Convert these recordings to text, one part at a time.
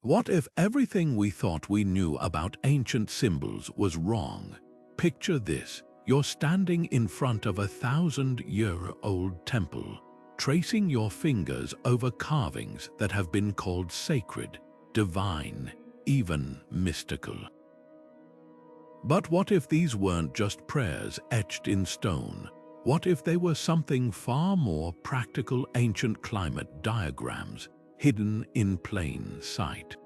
What if everything we thought we knew about ancient symbols was wrong? Picture this. You're standing in front of a 1,000-year-old temple, tracing your fingers over carvings that have been called sacred, divine, even mystical. But what if these weren't just prayers etched in stone? What if they were something far more practical, ancient climate diagrams hidden in plain sight?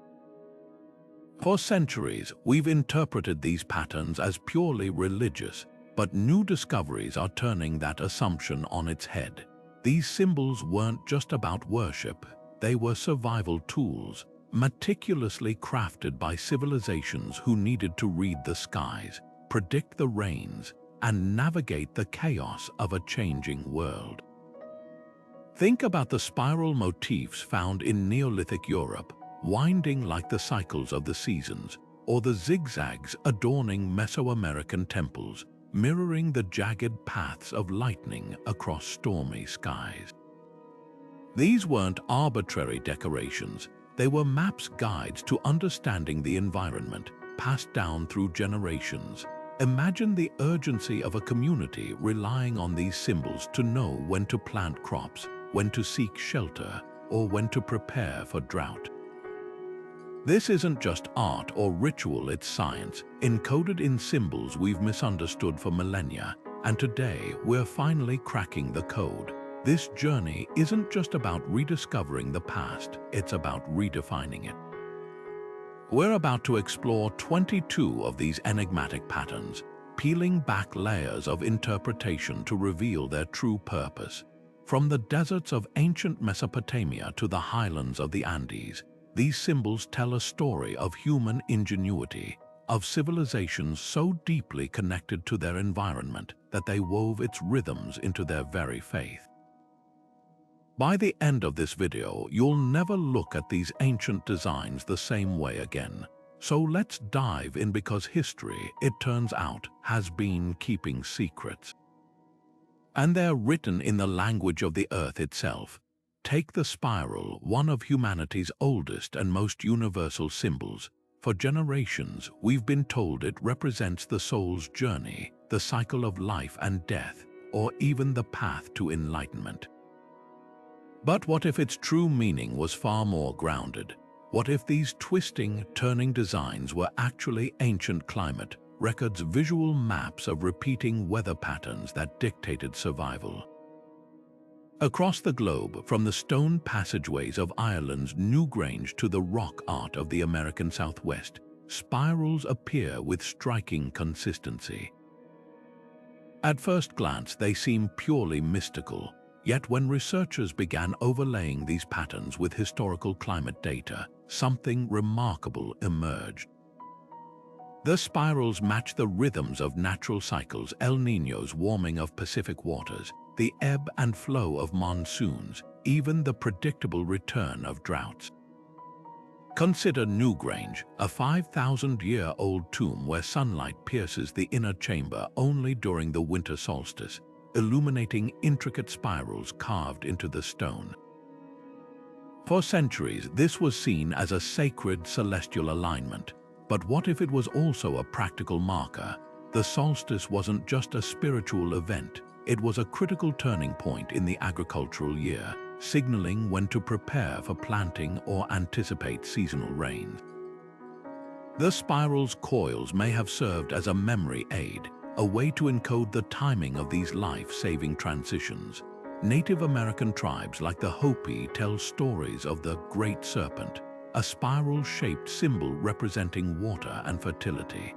For centuries, we've interpreted these patterns as purely religious, but new discoveries are turning that assumption on its head. These symbols weren't just about worship, they were survival tools, meticulously crafted by civilizations who needed to read the skies, predict the rains, and navigate the chaos of a changing world. Think about the spiral motifs found in Neolithic Europe, winding like the cycles of the seasons, or the zigzags adorning Mesoamerican temples, mirroring the jagged paths of lightning across stormy skies. These weren't arbitrary decorations, they were maps, guides to understanding the environment, passed down through generations. Imagine the urgency of a community relying on these symbols to know when to plant crops, when to seek shelter, or when to prepare for drought. This isn't just art or ritual, it's science, encoded in symbols we've misunderstood for millennia, and today we're finally cracking the code. This journey isn't just about rediscovering the past, it's about redefining it. We're about to explore 22 of these enigmatic patterns, peeling back layers of interpretation to reveal their true purpose. From the deserts of ancient Mesopotamia to the highlands of the Andes, these symbols tell a story of human ingenuity, of civilizations so deeply connected to their environment that they wove its rhythms into their very faith. By the end of this video, you'll never look at these ancient designs the same way again. So let's dive in, because history, it turns out, has been keeping secrets. And they're written in the language of the earth itself. Take the spiral, one of humanity's oldest and most universal symbols. For generations, we've been told it represents the soul's journey, the cycle of life and death, or even the path to enlightenment. But what if its true meaning was far more grounded? What if these twisting, turning designs were actually ancient climate records, visual maps of repeating weather patterns that dictated survival? Across the globe, from the stone passageways of Ireland's Newgrange to the rock art of the American Southwest, spirals appear with striking consistency. At first glance, they seem purely mystical. Yet when researchers began overlaying these patterns with historical climate data, something remarkable emerged. The spirals match the rhythms of natural cycles: El Niño's warming of Pacific waters, the ebb and flow of monsoons, even the predictable return of droughts. Consider Newgrange, a 5,000-year-old tomb where sunlight pierces the inner chamber only during the winter solstice, illuminating intricate spirals carved into the stone. For centuries, this was seen as a sacred celestial alignment. But what if it was also a practical marker? The solstice wasn't just a spiritual event, it was a critical turning point in the agricultural year, signaling when to prepare for planting or anticipate seasonal rains. The spiral's coils may have served as a memory aid, a way to encode the timing of these life-saving transitions. Native American tribes like the Hopi tell stories of the Great Serpent, a spiral-shaped symbol representing water and fertility.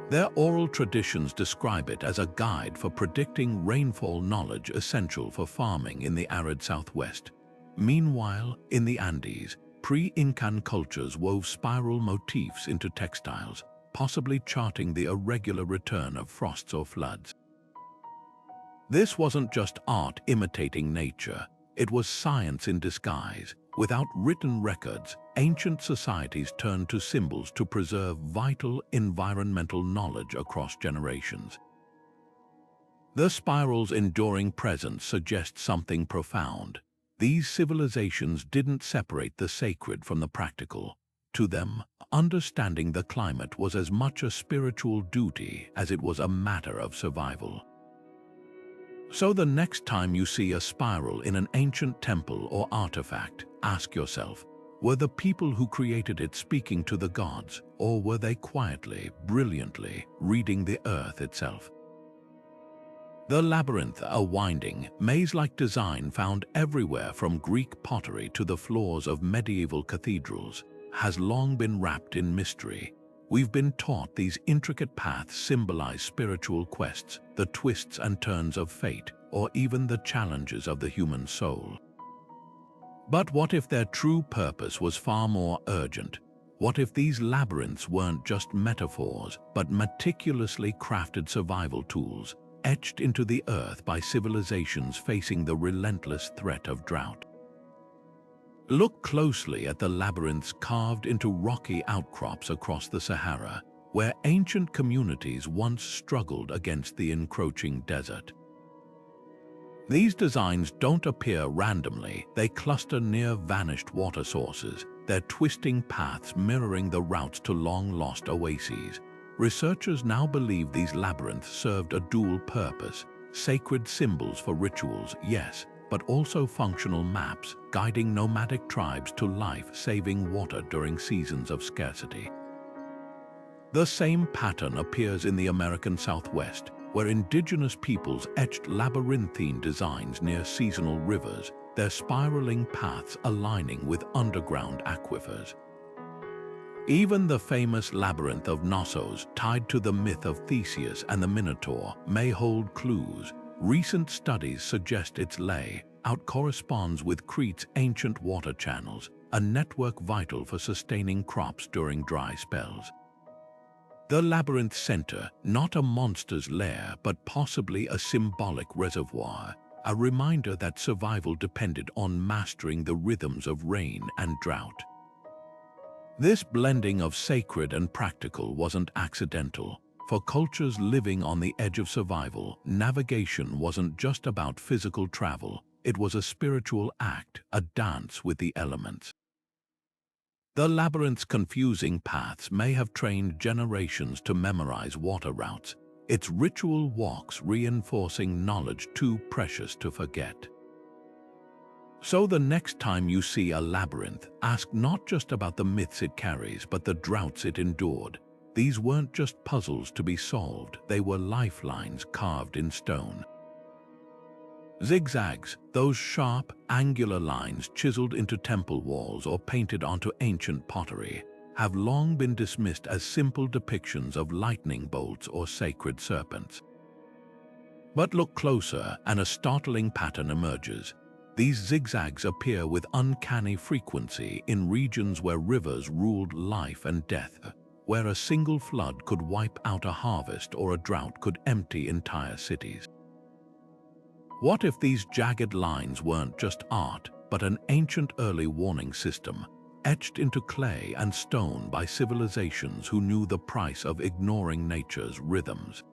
Their oral traditions describe it as a guide for predicting rainfall, knowledge essential for farming in the arid Southwest. Meanwhile, in the Andes, pre-Incan cultures wove spiral motifs into textiles, possibly charting the irregular return of frosts or floods. This wasn't just art imitating nature, it was science in disguise. Without written records, ancient societies turned to symbols to preserve vital environmental knowledge across generations. The spiral's enduring presence suggests something profound. These civilizations didn't separate the sacred from the practical. To them, understanding the climate was as much a spiritual duty as it was a matter of survival. So the next time you see a spiral in an ancient temple or artifact, ask yourself, were the people who created it speaking to the gods, or were they quietly, brilliantly reading the earth itself? The labyrinth, a winding, maze-like design found everywhere from Greek pottery to the floors of medieval cathedrals, has long been wrapped in mystery. We've been taught these intricate paths symbolize spiritual quests, the twists and turns of fate, or even the challenges of the human soul. But what if their true purpose was far more urgent? What if these labyrinths weren't just metaphors, but meticulously crafted survival tools, etched into the earth by civilizations facing the relentless threat of drought? Look closely at the labyrinths carved into rocky outcrops across the Sahara, where ancient communities once struggled against the encroaching desert. These designs don't appear randomly, they cluster near vanished water sources, their twisting paths mirroring the routes to long-lost oases. Researchers now believe these labyrinths served a dual purpose: sacred symbols for rituals, yes, but also functional maps, guiding nomadic tribes to life-saving water during seasons of scarcity. The same pattern appears in the American Southwest, where indigenous peoples etched labyrinthine designs near seasonal rivers, their spiraling paths aligning with underground aquifers. Even the famous Labyrinth of Knossos, tied to the myth of Theseus and the Minotaur, may hold clues. Recent studies suggest its layout corresponds with Crete's ancient water channels, a network vital for sustaining crops during dry spells. The labyrinth center, not a monster's lair, but possibly a symbolic reservoir, a reminder that survival depended on mastering the rhythms of rain and drought. This blending of sacred and practical wasn't accidental. For cultures living on the edge of survival, navigation wasn't just about physical travel, it was a spiritual act, a dance with the elements. The labyrinth's confusing paths may have trained generations to memorize water routes, its ritual walks reinforcing knowledge too precious to forget. So the next time you see a labyrinth, ask not just about the myths it carries, but the droughts it endured. These weren't just puzzles to be solved, they were lifelines carved in stone. Zigzags, those sharp, angular lines chiseled into temple walls or painted onto ancient pottery, have long been dismissed as simple depictions of lightning bolts or sacred serpents. But look closer and a startling pattern emerges. These zigzags appear with uncanny frequency in regions where rivers ruled life and death, where a single flood could wipe out a harvest or a drought could empty entire cities. What if these jagged lines weren't just art, but an ancient early warning system, etched into clay and stone by civilizations who knew the price of ignoring nature's rhythms?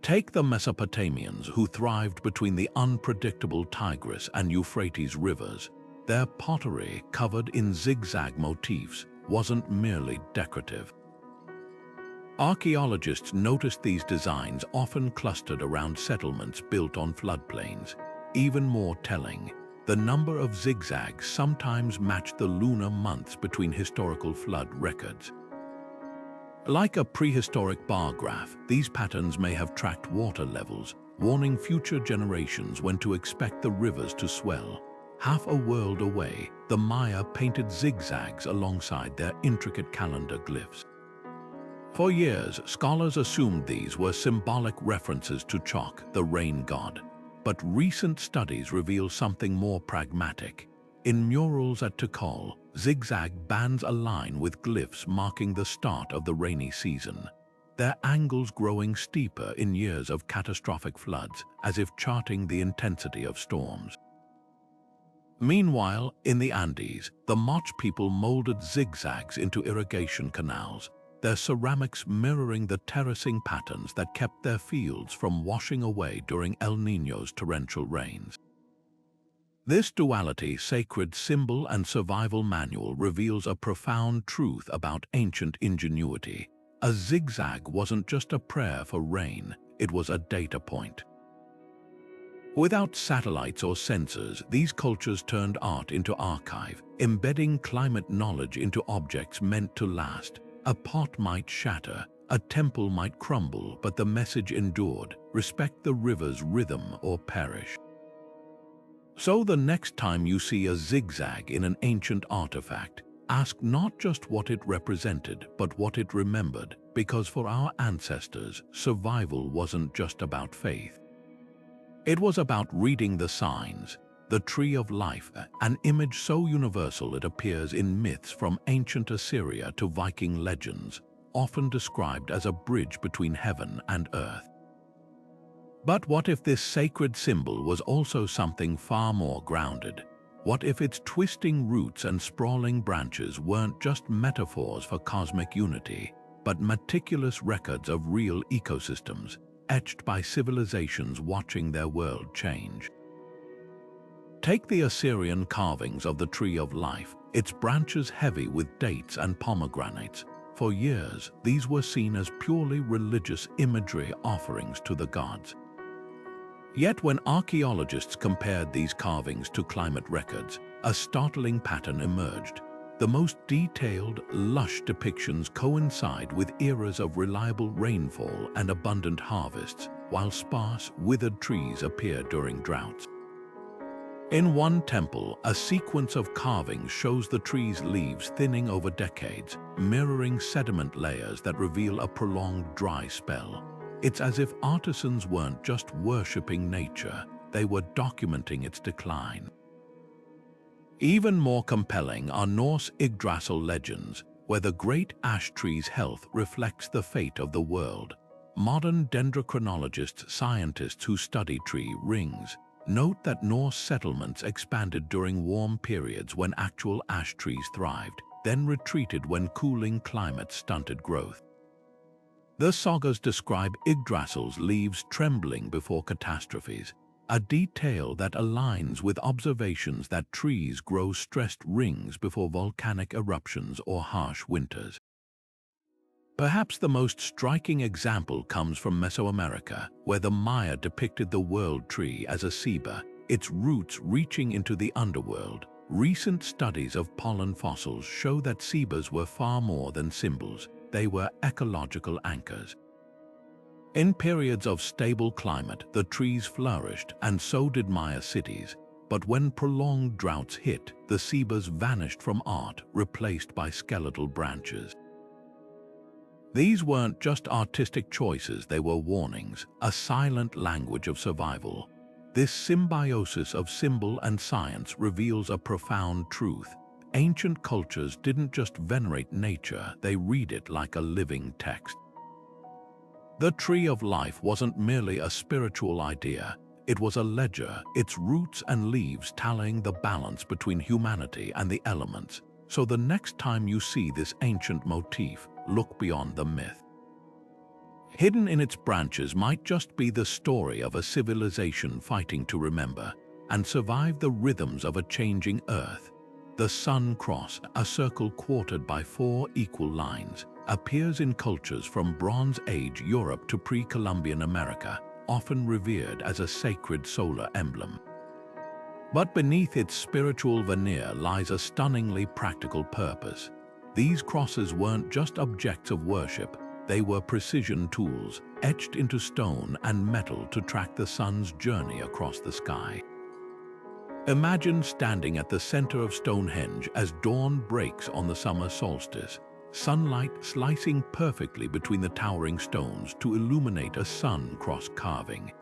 Take the Mesopotamians, who thrived between the unpredictable Tigris and Euphrates rivers. Their pottery, covered in zigzag motifs, wasn't merely decorative. Archaeologists noticed these designs often clustered around settlements built on floodplains. Even more telling, the number of zigzags sometimes matched the lunar months between historical flood records. Like a prehistoric bar graph, these patterns may have tracked water levels, warning future generations when to expect the rivers to swell. Half a world away, the Maya painted zigzags alongside their intricate calendar glyphs. For years, scholars assumed these were symbolic references to Chok, the rain god. But recent studies reveal something more pragmatic. In murals at Tikal, zigzag bands align with glyphs marking the start of the rainy season, their angles growing steeper in years of catastrophic floods, as if charting the intensity of storms. Meanwhile, in the Andes, the Moch people molded zigzags into irrigation canals, their ceramics mirroring the terracing patterns that kept their fields from washing away during El Niño's torrential rains. This duality, sacred symbol and survival manual, reveals a profound truth about ancient ingenuity. A zigzag wasn't just a prayer for rain, it was a data point. Without satellites or sensors, these cultures turned art into archive, embedding climate knowledge into objects meant to last. A pot might shatter, a temple might crumble, but the message endured: respect the river's rhythm or perish. So the next time you see a zigzag in an ancient artifact, ask not just what it represented, but what it remembered, because for our ancestors, survival wasn't just about faith. It was about reading the signs. The tree of life, an image so universal it appears in myths from ancient Assyria to Viking legends, often described as a bridge between heaven and earth. But what if this sacred symbol was also something far more grounded? What if its twisting roots and sprawling branches weren't just metaphors for cosmic unity, but meticulous records of real ecosystems, etched by civilizations watching their world change? Take the Assyrian carvings of the Tree of Life, its branches heavy with dates and pomegranates. For years, these were seen as purely religious imagery, offerings to the gods. Yet when archaeologists compared these carvings to climate records, a startling pattern emerged. The most detailed, lush depictions coincide with eras of reliable rainfall and abundant harvests, while sparse, withered trees appear during droughts. In one temple, a sequence of carvings shows the tree's leaves thinning over decades, mirroring sediment layers that reveal a prolonged dry spell. It's as if artisans weren't just worshipping nature, they were documenting its decline. Even more compelling are Norse Yggdrasil legends, where the great ash tree's health reflects the fate of the world. Modern dendrochronologists, scientists who study tree rings, note that Norse settlements expanded during warm periods when actual ash trees thrived, then retreated when cooling climates stunted growth. The sagas describe Yggdrasil's leaves trembling before catastrophes, a detail that aligns with observations that trees grow stressed rings before volcanic eruptions or harsh winters. Perhaps the most striking example comes from Mesoamerica, where the Maya depicted the world tree as a ceiba, its roots reaching into the underworld. Recent studies of pollen fossils show that ceibas were far more than symbols. They were ecological anchors. In periods of stable climate, the trees flourished, and so did Maya cities. But when prolonged droughts hit, the ceibas vanished from art, replaced by skeletal branches. These weren't just artistic choices, they were warnings, a silent language of survival. This symbiosis of symbol and science reveals a profound truth. Ancient cultures didn't just venerate nature, they read it like a living text. The Tree of Life wasn't merely a spiritual idea, it was a ledger, its roots and leaves tallying the balance between humanity and the elements. So the next time you see this ancient motif, look beyond the myth. Hidden in its branches might just be the story of a civilization fighting to remember and survive the rhythms of a changing earth. The Sun Cross, a circle quartered by 4 equal lines, appears in cultures from Bronze Age Europe to pre-Columbian America, often revered as a sacred solar emblem. But beneath its spiritual veneer lies a stunningly practical purpose. These crosses weren't just objects of worship, they were precision tools, etched into stone and metal to track the sun's journey across the sky. Imagine standing at the center of Stonehenge as dawn breaks on the summer solstice, sunlight slicing perfectly between the towering stones to illuminate a sun-cross carving.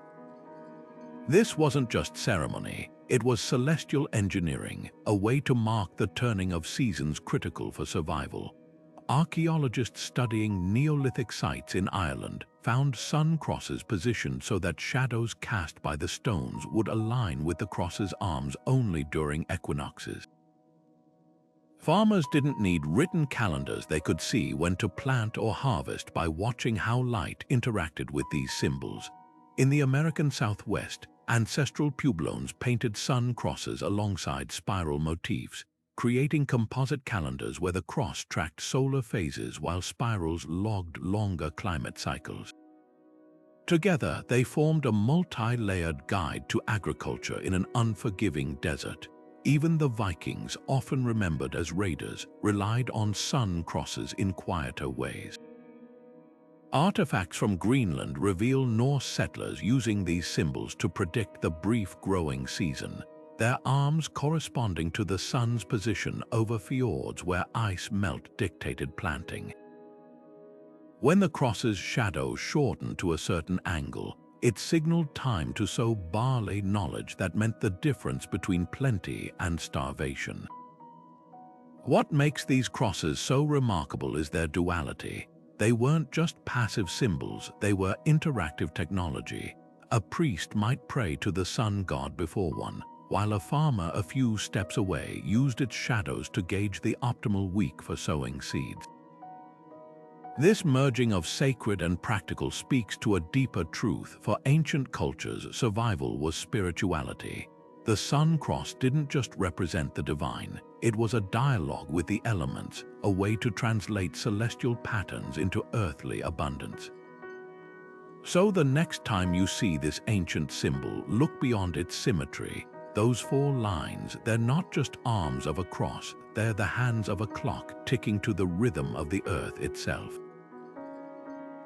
This wasn't just ceremony, it was celestial engineering, a way to mark the turning of seasons critical for survival. Archaeologists studying Neolithic sites in Ireland found sun crosses positioned so that shadows cast by the stones would align with the cross's arms only during equinoxes. Farmers didn't need written calendars, they could see when to plant or harvest by watching how light interacted with these symbols. In the American Southwest, Ancestral Pueblones painted sun crosses alongside spiral motifs, creating composite calendars where the cross tracked solar phases while spirals logged longer climate cycles. Together, they formed a multi-layered guide to agriculture in an unforgiving desert. Even the Vikings, often remembered as raiders, relied on sun crosses in quieter ways. Artifacts from Greenland reveal Norse settlers using these symbols to predict the brief growing season, their arms corresponding to the sun's position over fjords where ice melt dictated planting. When the cross's shadow shortened to a certain angle, it signaled time to sow barley, knowledge that meant the difference between plenty and starvation. What makes these crosses so remarkable is their duality. They weren't just passive symbols, they were interactive technology. A priest might pray to the sun god before one, while a farmer a few steps away used its shadows to gauge the optimal week for sowing seeds. This merging of sacred and practical speaks to a deeper truth. For ancient cultures, survival was spirituality. The sun cross didn't just represent the divine, it was a dialogue with the elements, a way to translate celestial patterns into earthly abundance. So the next time you see this ancient symbol, look beyond its symmetry. Those four lines, they're not just arms of a cross, they're the hands of a clock ticking to the rhythm of the earth itself.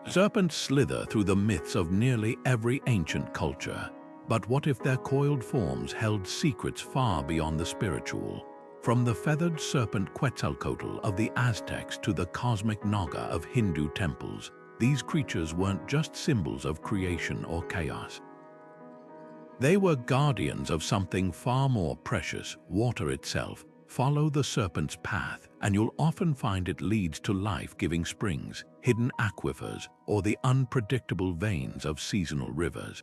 Serpents slither through the myths of nearly every ancient culture. But what if their coiled forms held secrets far beyond the spiritual? From the feathered serpent Quetzalcoatl of the Aztecs to the cosmic Naga of Hindu temples, these creatures weren't just symbols of creation or chaos. They were guardians of something far more precious, water itself. Follow the serpent's path, and you'll often find it leads to life-giving springs, hidden aquifers, or the unpredictable veins of seasonal rivers.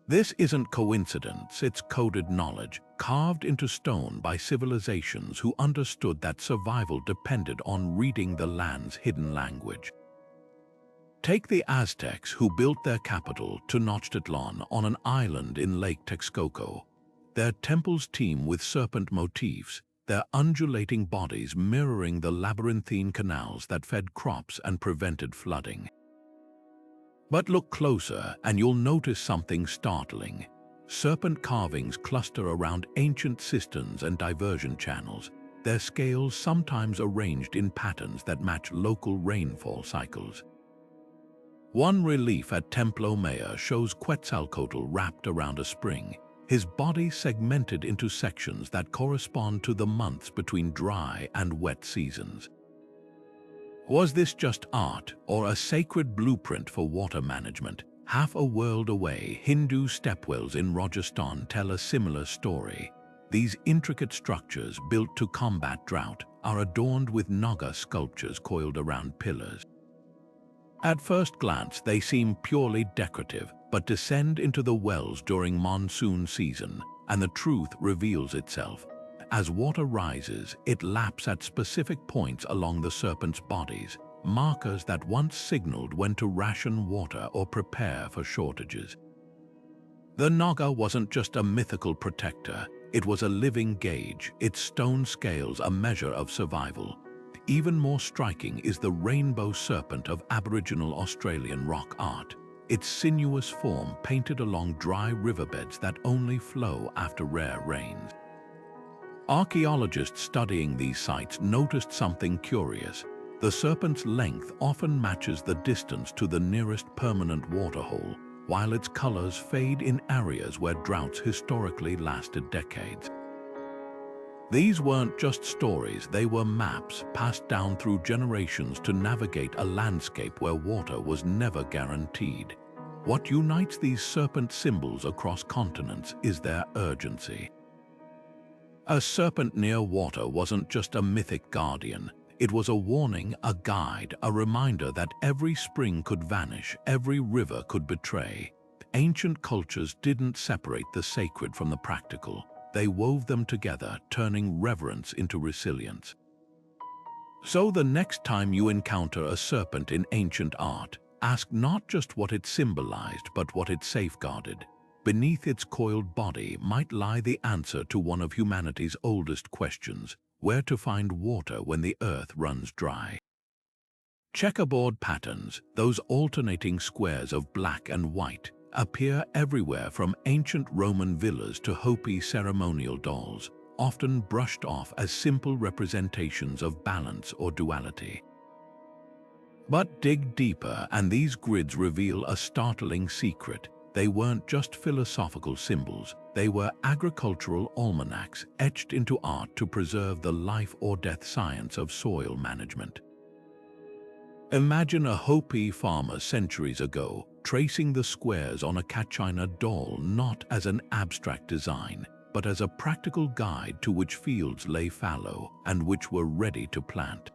This isn't coincidence, it's coded knowledge, carved into stone by civilizations who understood that survival depended on reading the land's hidden language. Take the Aztecs, who built their capital, Tenochtitlan, on an island in Lake Texcoco. Their temples teem with serpent motifs, their undulating bodies mirroring the labyrinthine canals that fed crops and prevented flooding. But look closer and you'll notice something startling. Serpent carvings cluster around ancient cisterns and diversion channels, their scales sometimes arranged in patterns that match local rainfall cycles. One relief at Templo Mayor shows Quetzalcoatl wrapped around a spring, his body segmented into sections that correspond to the months between dry and wet seasons. Was this just art or a sacred blueprint for water management? Half a world away, Hindu stepwells in Rajasthan tell a similar story. These intricate structures, built to combat drought, are adorned with Naga sculptures coiled around pillars. At first glance, they seem purely decorative, but descend into the wells during monsoon season, and the truth reveals itself. As water rises, it laps at specific points along the serpent's bodies, markers that once signaled when to ration water or prepare for shortages. The Naga wasn't just a mythical protector, it was a living gauge, its stone scales a measure of survival. Even more striking is the rainbow serpent of Aboriginal Australian rock art, its sinuous form painted along dry riverbeds that only flow after rare rains. Archaeologists studying these sites noticed something curious. The serpent's length often matches the distance to the nearest permanent waterhole, while its colors fade in areas where droughts historically lasted decades. These weren't just stories, they were maps passed down through generations to navigate a landscape where water was never guaranteed. What unites these serpent symbols across continents is their urgency. A serpent near water wasn't just a mythic guardian. It was a warning, a guide, a reminder that every spring could vanish, every river could betray. Ancient cultures didn't separate the sacred from the practical. They wove them together, turning reverence into resilience. So the next time you encounter a serpent in ancient art, ask not just what it symbolized, but what it safeguarded. beneath its coiled body might lie the answer to one of humanity's oldest questions: where to find water when the earth runs dry. Checkerboard patterns, those alternating squares of black and white, appear everywhere, from ancient Roman villas to Hopi ceremonial dolls, often brushed off as simple representations of balance or duality. But dig deeper and these grids reveal a startling secret. They weren't just philosophical symbols, they were agricultural almanacs etched into art to preserve the life or death science of soil management. Imagine a Hopi farmer centuries ago tracing the squares on a Kachina doll not as an abstract design, but as a practical guide to which fields lay fallow and which were ready to plant.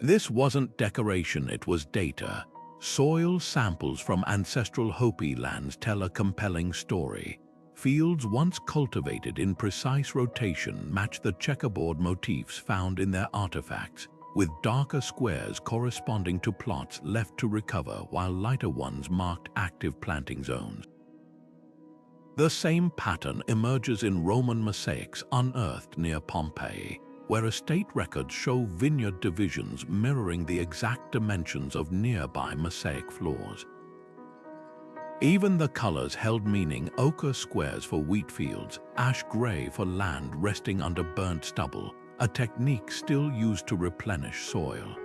This wasn't decoration, it was data. Soil samples from ancestral Hopi lands tell a compelling story. Fields once cultivated in precise rotation match the checkerboard motifs found in their artifacts, with darker squares corresponding to plots left to recover while lighter ones marked active planting zones. The same pattern emerges in Roman mosaics unearthed near Pompeii, where estate records show vineyard divisions mirroring the exact dimensions of nearby mosaic floors. Even the colors held meaning: ochre squares for wheat fields, ash gray for land resting under burnt stubble, a technique still used to replenish soil.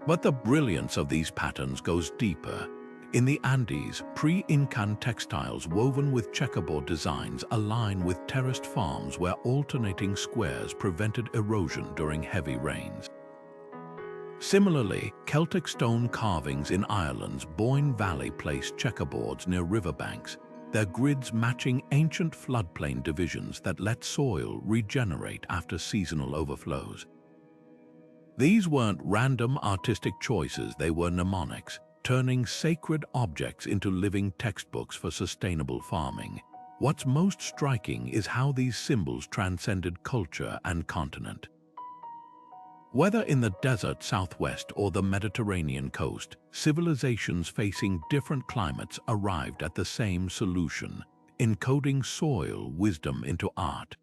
But the brilliance of these patterns goes deeper. In the Andes, pre-Incan textiles woven with checkerboard designs align with terraced farms where alternating squares prevented erosion during heavy rains. Similarly, Celtic stone carvings in Ireland's Boyne Valley place checkerboards near riverbanks, their grids matching ancient floodplain divisions that let soil regenerate after seasonal overflows. These weren't random artistic choices, they were mnemonics, turning sacred objects into living textbooks for sustainable farming. What's most striking is how these symbols transcended culture and continent. Whether in the desert Southwest or the Mediterranean coast, civilizations facing different climates arrived at the same solution: encoding soil wisdom into art.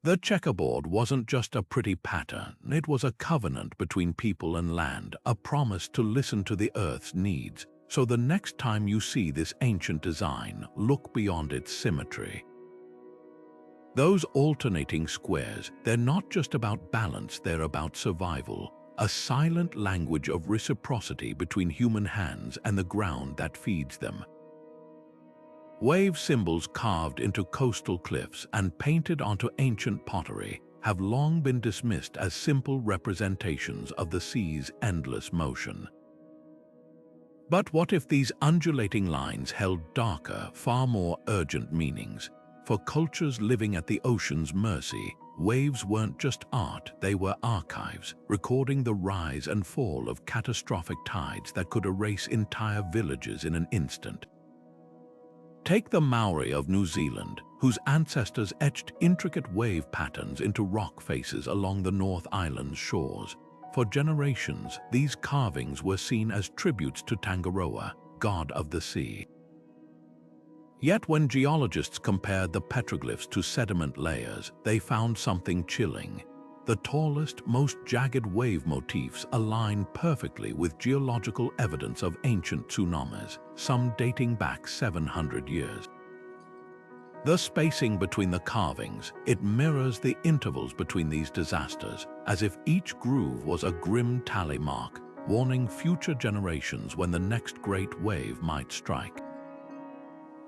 The checkerboard wasn't just a pretty pattern, it was a covenant between people and land, a promise to listen to the Earth's needs. So the next time you see this ancient design, look beyond its symmetry. Those alternating squares, they're not just about balance, they're about survival, a silent language of reciprocity between human hands and the ground that feeds them. Wave symbols carved into coastal cliffs and painted onto ancient pottery have long been dismissed as simple representations of the sea's endless motion. But what if these undulating lines held darker, far more urgent meanings? For cultures living at the ocean's mercy, waves weren't just art, they were archives, recording the rise and fall of catastrophic tides that could erase entire villages in an instant. Take the Maori of New Zealand, whose ancestors etched intricate wave patterns into rock faces along the North Island's shores. For generations, these carvings were seen as tributes to Tangaroa, god of the sea. Yet when geologists compared the petroglyphs to sediment layers, they found something chilling. The tallest, most jagged wave motifs align perfectly with geological evidence of ancient tsunamis, some dating back 700 years. The spacing between the carvings, it mirrors the intervals between these disasters, as if each groove was a grim tally mark, warning future generations when the next great wave might strike.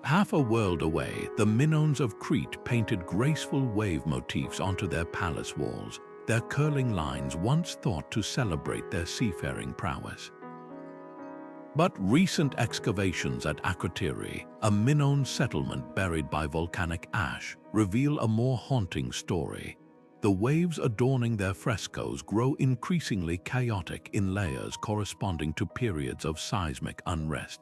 Half a world away, the Minoans of Crete painted graceful wave motifs onto their palace walls, their curling lines once thought to celebrate their seafaring prowess. But recent excavations at Akrotiri, a Minoan settlement buried by volcanic ash, reveal a more haunting story. The waves adorning their frescoes grow increasingly chaotic in layers corresponding to periods of seismic unrest.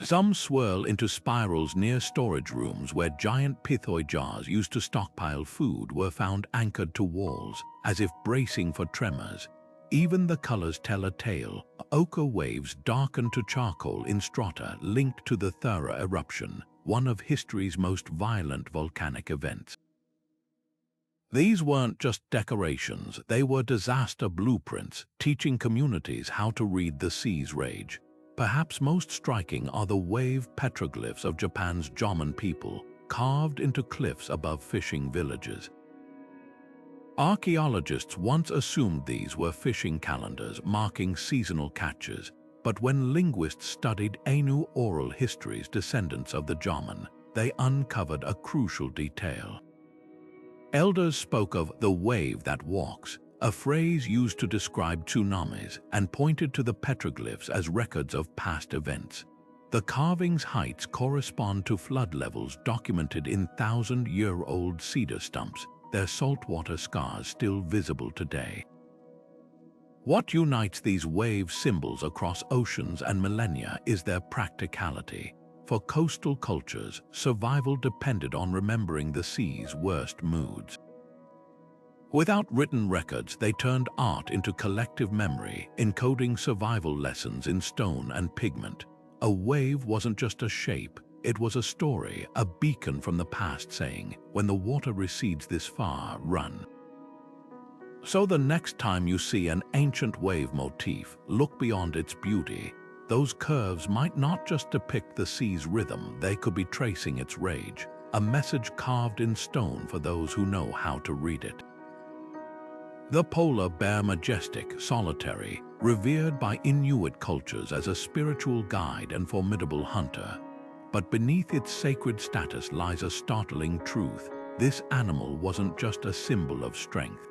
Some swirl into spirals near storage rooms where giant pithoi jars used to stockpile food were found anchored to walls, as if bracing for tremors. Even the colors tell a tale. Ochre waves darken to charcoal in strata linked to the Thera eruption, one of history's most violent volcanic events. These weren't just decorations, they were disaster blueprints, teaching communities how to read the sea's rage. Perhaps most striking are the wave petroglyphs of Japan's Jomon people, carved into cliffs above fishing villages. Archaeologists once assumed these were fishing calendars marking seasonal catches, but when linguists studied Ainu oral histories descendants of the Jomon, they uncovered a crucial detail. Elders spoke of the wave that walks, a phrase used to describe tsunamis, and pointed to the petroglyphs as records of past events. The carving's heights correspond to flood levels documented in thousand-year-old cedar stumps, their saltwater scars still visible today. What unites these wave symbols across oceans and millennia is their practicality. For coastal cultures, survival depended on remembering the sea's worst moods. Without written records, they turned art into collective memory, encoding survival lessons in stone and pigment. A wave wasn't just a shape, it was a story, a beacon from the past saying, when the water recedes this far, run. So the next time you see an ancient wave motif, look beyond its beauty. Those curves might not just depict the sea's rhythm, they could be tracing its rage, a message carved in stone for those who know how to read it. The polar bear, majestic, solitary, revered by Inuit cultures as a spiritual guide and formidable hunter. But beneath its sacred status lies a startling truth. This animal wasn't just a symbol of strength.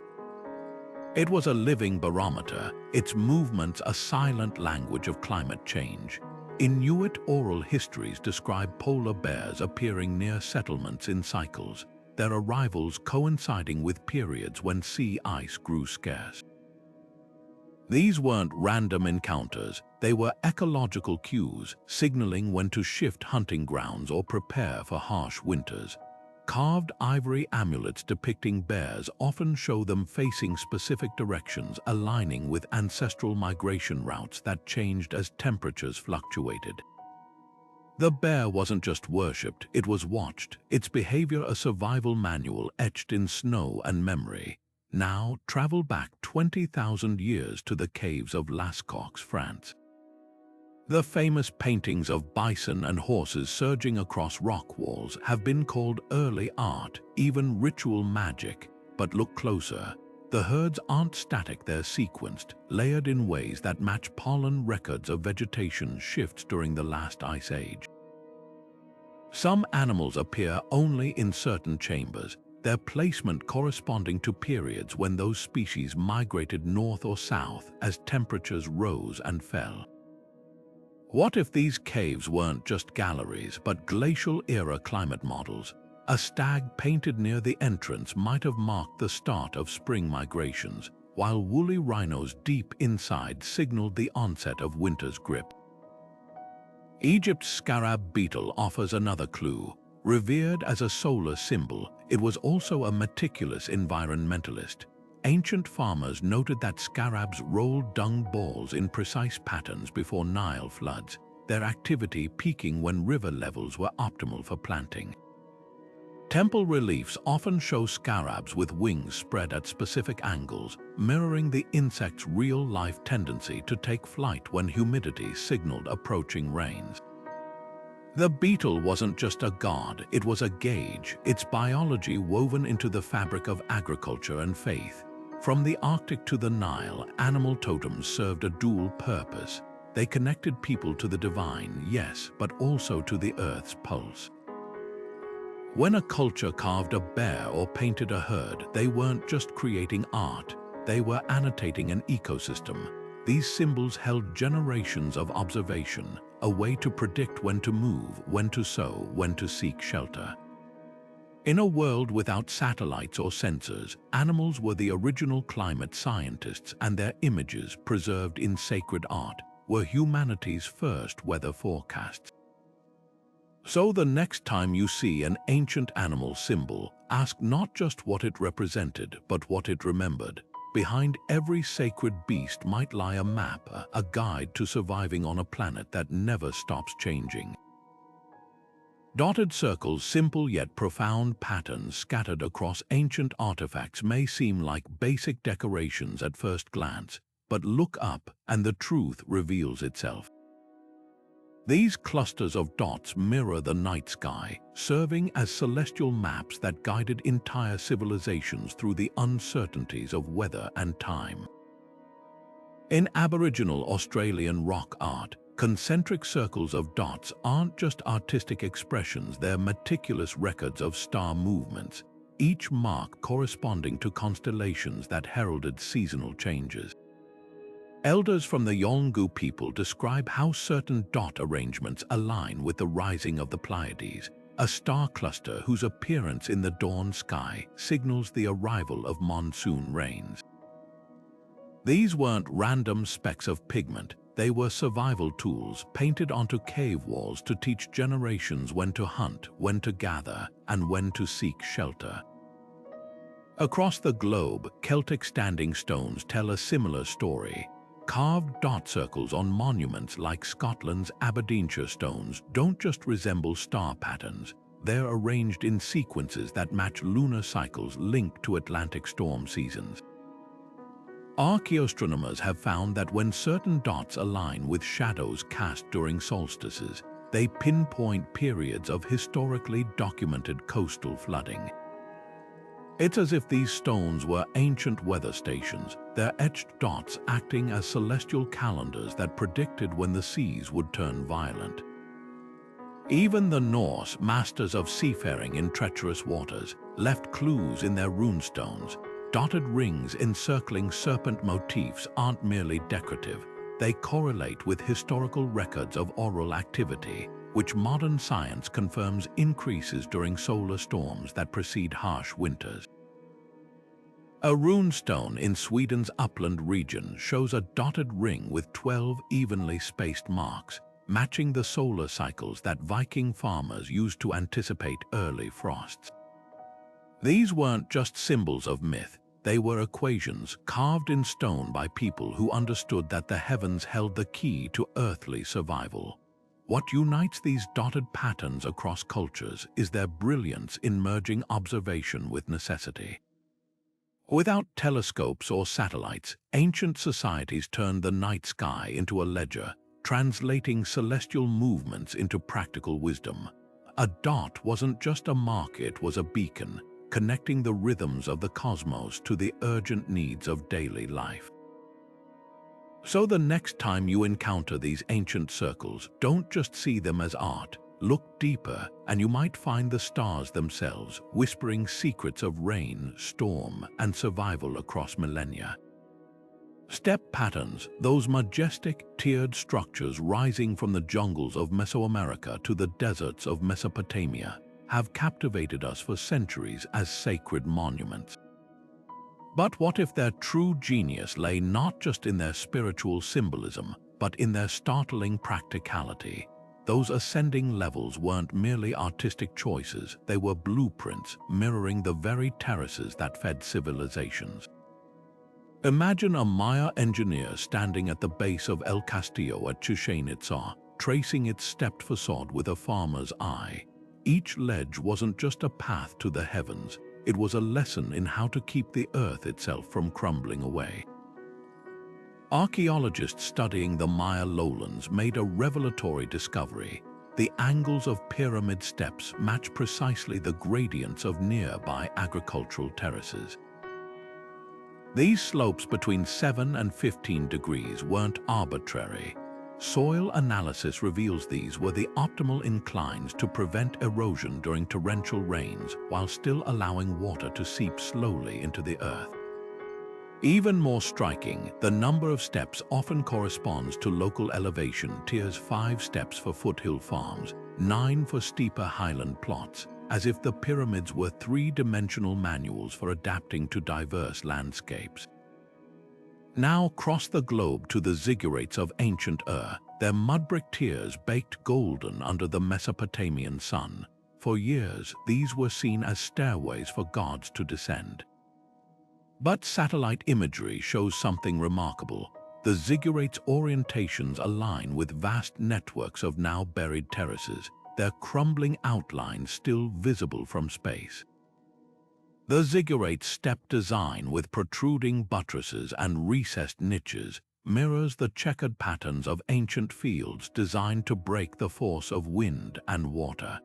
It was a living barometer, its movements a silent language of climate change. Inuit oral histories describe polar bears appearing near settlements in cycles, their arrivals coinciding with periods when sea ice grew scarce. These weren't random encounters, they were ecological cues, signaling when to shift hunting grounds or prepare for harsh winters. Carved ivory amulets depicting bears often show them facing specific directions, aligning with ancestral migration routes that changed as temperatures fluctuated. The bear wasn't just worshipped, it was watched, its behavior a survival manual etched in snow and memory. Now travel back 20,000 years to the caves of Lascaux, France. The famous paintings of bison and horses surging across rock walls have been called early art, even ritual magic. But look closer. The herds aren't static, they're sequenced, layered in ways that match pollen records of vegetation shifts during the last ice age. Some animals appear only in certain chambers, their placement corresponding to periods when those species migrated north or south as temperatures rose and fell. What if these caves weren't just galleries but glacial-era climate models? A stag painted near the entrance might have marked the start of spring migrations, while woolly rhinos deep inside signaled the onset of winter's grip. Egypt's scarab beetle offers another clue. Revered as a solar symbol, it was also a meticulous environmentalist. Ancient farmers noted that scarabs rolled dung balls in precise patterns before Nile floods, their activity peaking when river levels were optimal for planting. Temple reliefs often show scarabs with wings spread at specific angles, mirroring the insect's real-life tendency to take flight when humidity signaled approaching rains. The beetle wasn't just a god, it was a gauge, its biology woven into the fabric of agriculture and faith. From the Arctic to the Nile, animal totems served a dual purpose. They connected people to the divine, yes, but also to the earth's pulse. When a culture carved a bear or painted a herd, they weren't just creating art, they were annotating an ecosystem. These symbols held generations of observation, a way to predict when to move, when to sow, when to seek shelter. In a world without satellites or sensors, animals were the original climate scientists, and their images, preserved in sacred art, were humanity's first weather forecasts. So the next time you see an ancient animal symbol, ask not just what it represented, but what it remembered. Behind every sacred beast might lie a map, a guide to surviving on a planet that never stops changing. Dotted circles, simple yet profound patterns scattered across ancient artifacts may seem like basic decorations at first glance, but look up and the truth reveals itself. These clusters of dots mirror the night sky, serving as celestial maps that guided entire civilizations through the uncertainties of weather and time. In Aboriginal Australian rock art, concentric circles of dots aren't just artistic expressions, they're meticulous records of star movements, each mark corresponding to constellations that heralded seasonal changes. Elders from the Yolngu people describe how certain dot arrangements align with the rising of the Pleiades, a star cluster whose appearance in the dawn sky signals the arrival of monsoon rains. These weren't random specks of pigment, they were survival tools painted onto cave walls to teach generations when to hunt, when to gather, and when to seek shelter. Across the globe, Celtic standing stones tell a similar story. Carved dot circles on monuments like Scotland's Aberdeenshire stones don't just resemble star patterns, they're arranged in sequences that match lunar cycles linked to Atlantic storm seasons. Archaeoastronomers have found that when certain dots align with shadows cast during solstices, they pinpoint periods of historically documented coastal flooding. It's as if these stones were ancient weather stations, their etched dots acting as celestial calendars that predicted when the seas would turn violent. Even the Norse, masters of seafaring in treacherous waters, left clues in their runestones. Dotted rings encircling serpent motifs aren't merely decorative, they correlate with historical records of oral activity, which modern science confirms increases during solar storms that precede harsh winters. A runestone in Sweden's upland region shows a dotted ring with 12 evenly spaced marks, matching the solar cycles that Viking farmers used to anticipate early frosts. These weren't just symbols of myth, they were equations carved in stone by people who understood that the heavens held the key to earthly survival. What unites these dotted patterns across cultures is their brilliance in merging observation with necessity. Without telescopes or satellites, ancient societies turned the night sky into a ledger, translating celestial movements into practical wisdom. A dot wasn't just a mark, it was a beacon, connecting the rhythms of the cosmos to the urgent needs of daily life. So the next time you encounter these ancient circles, don't just see them as art. Look deeper, and you might find the stars themselves, whispering secrets of rain, storm, and survival across millennia. Step patterns, those majestic, tiered structures rising from the jungles of Mesoamerica to the deserts of Mesopotamia, have captivated us for centuries as sacred monuments. But what if their true genius lay not just in their spiritual symbolism, but in their startling practicality? Those ascending levels weren't merely artistic choices, they were blueprints mirroring the very terraces that fed civilizations. Imagine a Maya engineer standing at the base of El Castillo at Chichén Itzá, tracing its stepped facade with a farmer's eye. Each ledge wasn't just a path to the heavens, it was a lesson in how to keep the earth itself from crumbling away. Archaeologists studying the Maya lowlands made a revelatory discovery. The angles of pyramid steps match precisely the gradients of nearby agricultural terraces. These slopes between 7 and 15 degrees weren't arbitrary. Soil analysis reveals these were the optimal inclines to prevent erosion during torrential rains while still allowing water to seep slowly into the earth. Even more striking, the number of steps often corresponds to local elevation tiers: 5 steps for foothill farms, 9 for steeper highland plots, as if the pyramids were 3-dimensional manuals for adapting to diverse landscapes. Now cross the globe to the ziggurats of ancient Ur, their mud-brick tiers baked golden under the Mesopotamian sun. For years, these were seen as stairways for gods to descend. But satellite imagery shows something remarkable. The ziggurates' orientations align with vast networks of now buried terraces, their crumbling outlines still visible from space. The ziggurat's step design with protruding buttresses and recessed niches mirrors the checkered patterns of ancient fields designed to break the force of wind and water.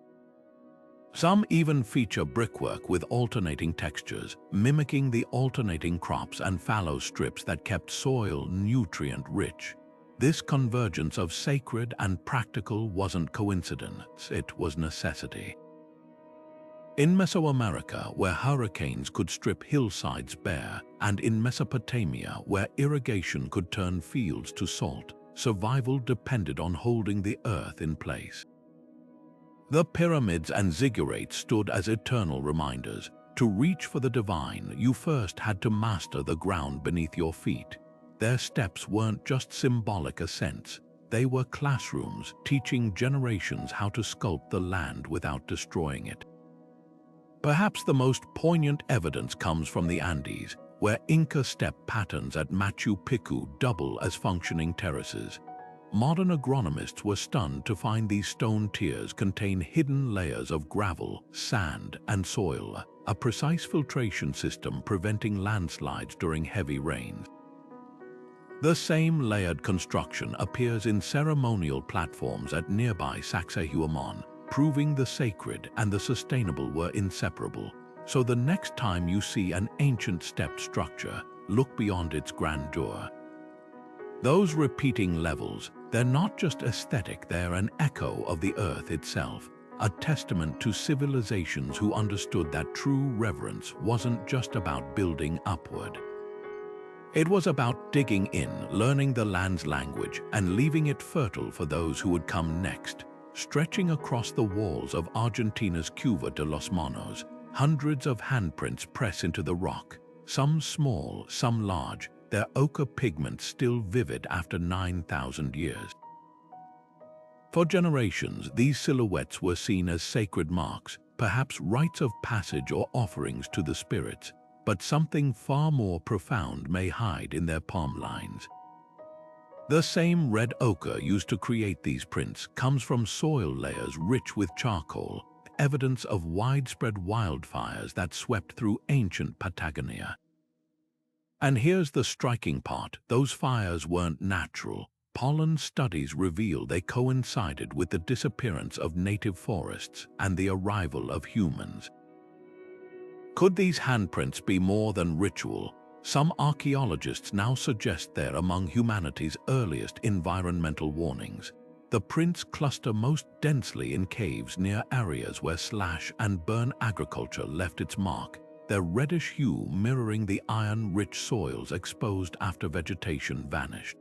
Some even feature brickwork with alternating textures, mimicking the alternating crops and fallow strips that kept soil nutrient-rich. This convergence of sacred and practical wasn't coincidence, it was necessity. In Mesoamerica, where hurricanes could strip hillsides bare, and in Mesopotamia, where irrigation could turn fields to salt, survival depended on holding the earth in place. The pyramids and ziggurates stood as eternal reminders. To reach for the divine, you first had to master the ground beneath your feet. Their steps weren't just symbolic ascents, they were classrooms teaching generations how to sculpt the land without destroying it. Perhaps the most poignant evidence comes from the Andes, where Inca step patterns at Machu Picchu double as functioning terraces. Modern agronomists were stunned to find these stone tiers contain hidden layers of gravel, sand, and soil, a precise filtration system preventing landslides during heavy rains. The same layered construction appears in ceremonial platforms at nearby Sacsayhuaman, proving the sacred and the sustainable were inseparable. So the next time you see an ancient stepped structure, look beyond its grandeur. Those repeating levels, they're not just aesthetic, they're an echo of the earth itself, a testament to civilizations who understood that true reverence wasn't just about building upward. It was about digging in, learning the land's language, and leaving it fertile for those who would come next. Stretching across the walls of Argentina's Cueva de los Monos, hundreds of handprints press into the rock, some small, some large, their ochre pigment still vivid after 9,000 years. For generations, these silhouettes were seen as sacred marks, perhaps rites of passage or offerings to the spirits, but something far more profound may hide in their palm lines. The same red ochre used to create these prints comes from soil layers rich with charcoal, evidence of widespread wildfires that swept through ancient Patagonia. And here's the striking part, those fires weren't natural. Pollen studies reveal they coincided with the disappearance of native forests and the arrival of humans. Could these handprints be more than ritual? Some archaeologists now suggest they're among humanity's earliest environmental warnings. The prints cluster most densely in caves near areas where slash-and-burn agriculture left its mark, their reddish hue mirroring the iron-rich soils exposed after vegetation vanished.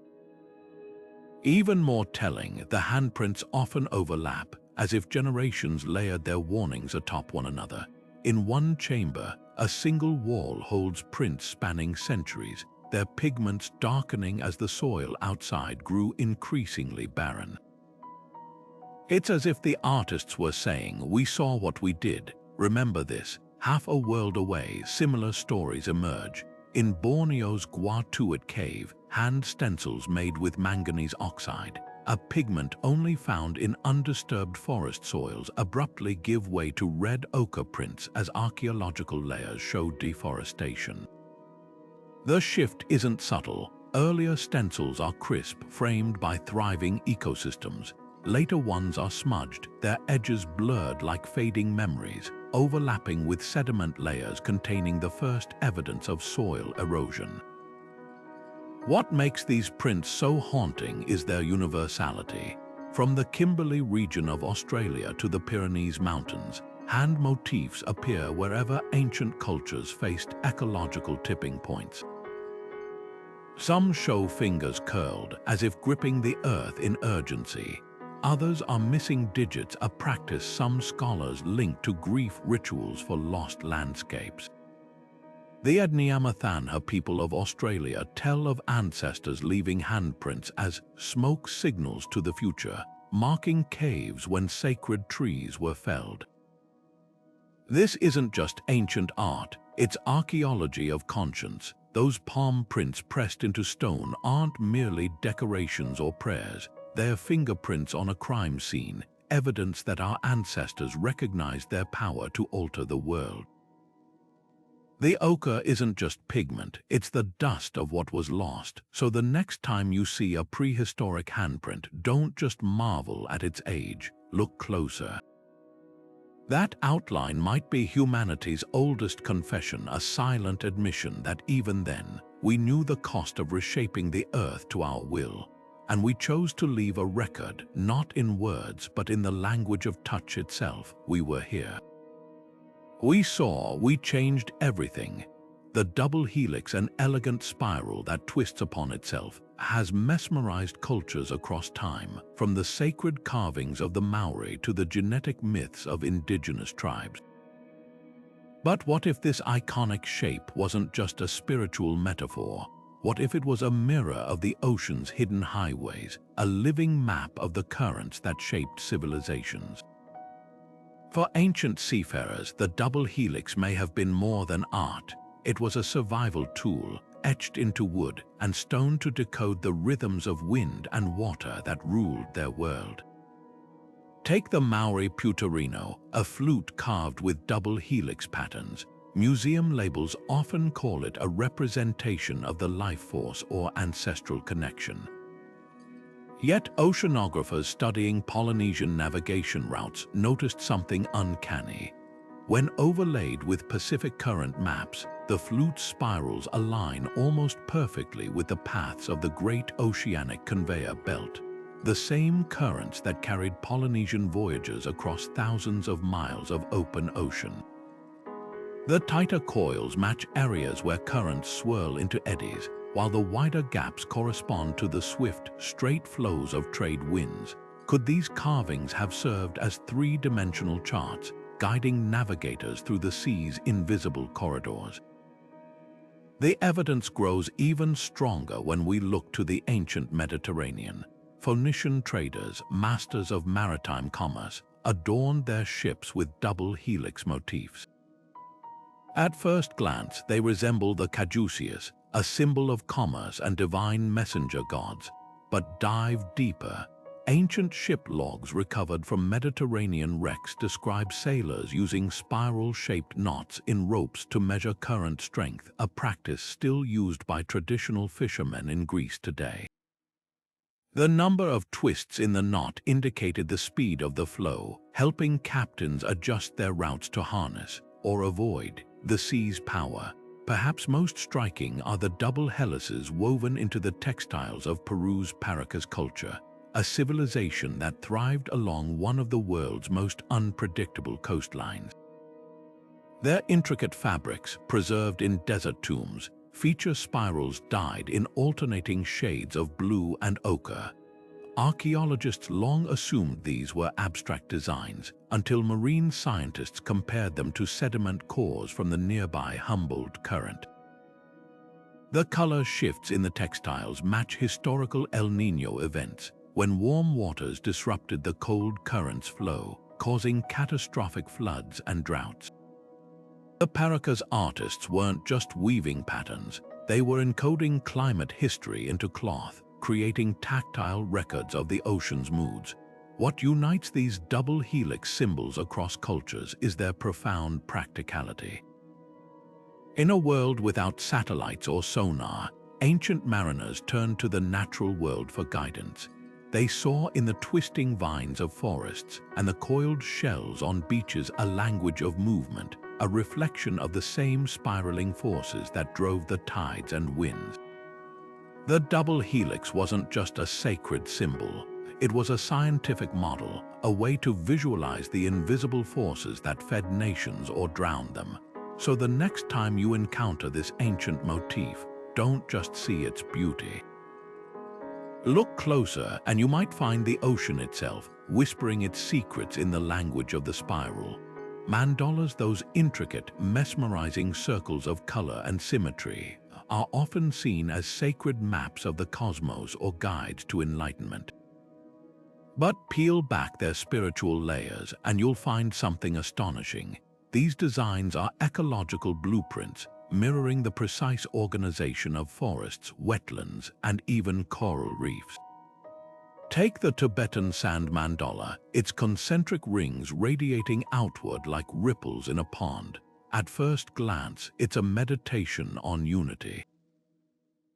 Even more telling, the handprints often overlap, as if generations layered their warnings atop one another. In one chamber, a single wall holds prints spanning centuries, their pigments darkening as the soil outside grew increasingly barren. It's as if the artists were saying, "We saw what we did. Remember this." Half a world away, similar stories emerge. In Borneo's Guatuit cave, hand stencils made with manganese oxide, a pigment only found in undisturbed forest soils, abruptly give way to red ochre prints as archaeological layers show deforestation. The shift isn't subtle. Earlier stencils are crisp, framed by thriving ecosystems. Later ones are smudged, their edges blurred like fading memories, overlapping with sediment layers containing the first evidence of soil erosion. What makes these prints so haunting is their universality. From the Kimberley region of Australia to the Pyrenees Mountains, hand motifs appear wherever ancient cultures faced ecological tipping points. Some show fingers curled, as if gripping the earth in urgency. Others are missing digits, a practice some scholars link to grief rituals for lost landscapes. The Adnyamathanha people of Australia tell of ancestors leaving handprints as smoke signals to the future, marking caves when sacred trees were felled. This isn't just ancient art, it's archaeology of conscience. Those palm prints pressed into stone aren't merely decorations or prayers. They're fingerprints on a crime scene, evidence that our ancestors recognized their power to alter the world. The ochre isn't just pigment, it's the dust of what was lost. So the next time you see a prehistoric handprint, don't just marvel at its age, look closer. That outline might be humanity's oldest confession, a silent admission that even then, we knew the cost of reshaping the earth to our will. And we chose to leave a record, not in words, but in the language of touch itself. We were here. We saw, we changed everything. The double helix, an elegant spiral that twists upon itself, has mesmerized cultures across time, from the sacred carvings of the Maori to the genetic myths of indigenous tribes. But what if this iconic shape wasn't just a spiritual metaphor? What if it was a mirror of the ocean's hidden highways, a living map of the currents that shaped civilizations? For ancient seafarers, the double helix may have been more than art. It was a survival tool, etched into wood and stone to decode the rhythms of wind and water that ruled their world. Take the Maori puterino, a flute carved with double helix patterns. Museum labels often call it a representation of the life force or ancestral connection. Yet oceanographers studying Polynesian navigation routes noticed something uncanny. When overlaid with Pacific Current maps, the flute spirals align almost perfectly with the paths of the Great Oceanic Conveyor Belt, the same currents that carried Polynesian voyagers across thousands of miles of open ocean. The tighter coils match areas where currents swirl into eddies, while the wider gaps correspond to the swift, straight flows of trade winds. Could these carvings have served as three-dimensional charts, guiding navigators through the sea's invisible corridors? The evidence grows even stronger when we look to the ancient Mediterranean. Phoenician traders, masters of maritime commerce, adorned their ships with double helix motifs. At first glance, they resemble the caduceus, a symbol of commerce and divine messenger gods. But dive deeper. Ancient ship logs recovered from Mediterranean wrecks describe sailors using spiral-shaped knots in ropes to measure current strength, a practice still used by traditional fishermen in Greece today. The number of twists in the knot indicated the speed of the flow, helping captains adjust their routes to harness or avoid the sea's power. Perhaps most striking are the double helices woven into the textiles of Peru's Paracas culture, a civilization that thrived along one of the world's most unpredictable coastlines. Their intricate fabrics, preserved in desert tombs, feature spirals dyed in alternating shades of blue and ochre. Archaeologists long assumed these were abstract designs, until marine scientists compared them to sediment cores from the nearby Humboldt Current. The color shifts in the textiles match historical El Niño events, when warm waters disrupted the cold current's flow, causing catastrophic floods and droughts. The Paracas artists weren't just weaving patterns, they were encoding climate history into cloth, creating tactile records of the ocean's moods. What unites these double helix symbols across cultures is their profound practicality. In a world without satellites or sonar, ancient mariners turned to the natural world for guidance. They saw in the twisting vines of forests and the coiled shells on beaches a language of movement, a reflection of the same spiraling forces that drove the tides and winds. The double helix wasn't just a sacred symbol. It was a scientific model, a way to visualize the invisible forces that fed nations or drowned them. So the next time you encounter this ancient motif, don't just see its beauty. Look closer and you might find the ocean itself, whispering its secrets in the language of the spiral. Mandalas, those intricate, mesmerizing circles of color and symmetry, are often seen as sacred maps of the cosmos or guides to enlightenment. But peel back their spiritual layers and you'll find something astonishing. these designs are ecological blueprints, mirroring the precise organization of forests, wetlands, and even coral reefs. Take the Tibetan sand mandala, its concentric rings radiating outward like ripples in a pond. At first glance, it's a meditation on unity.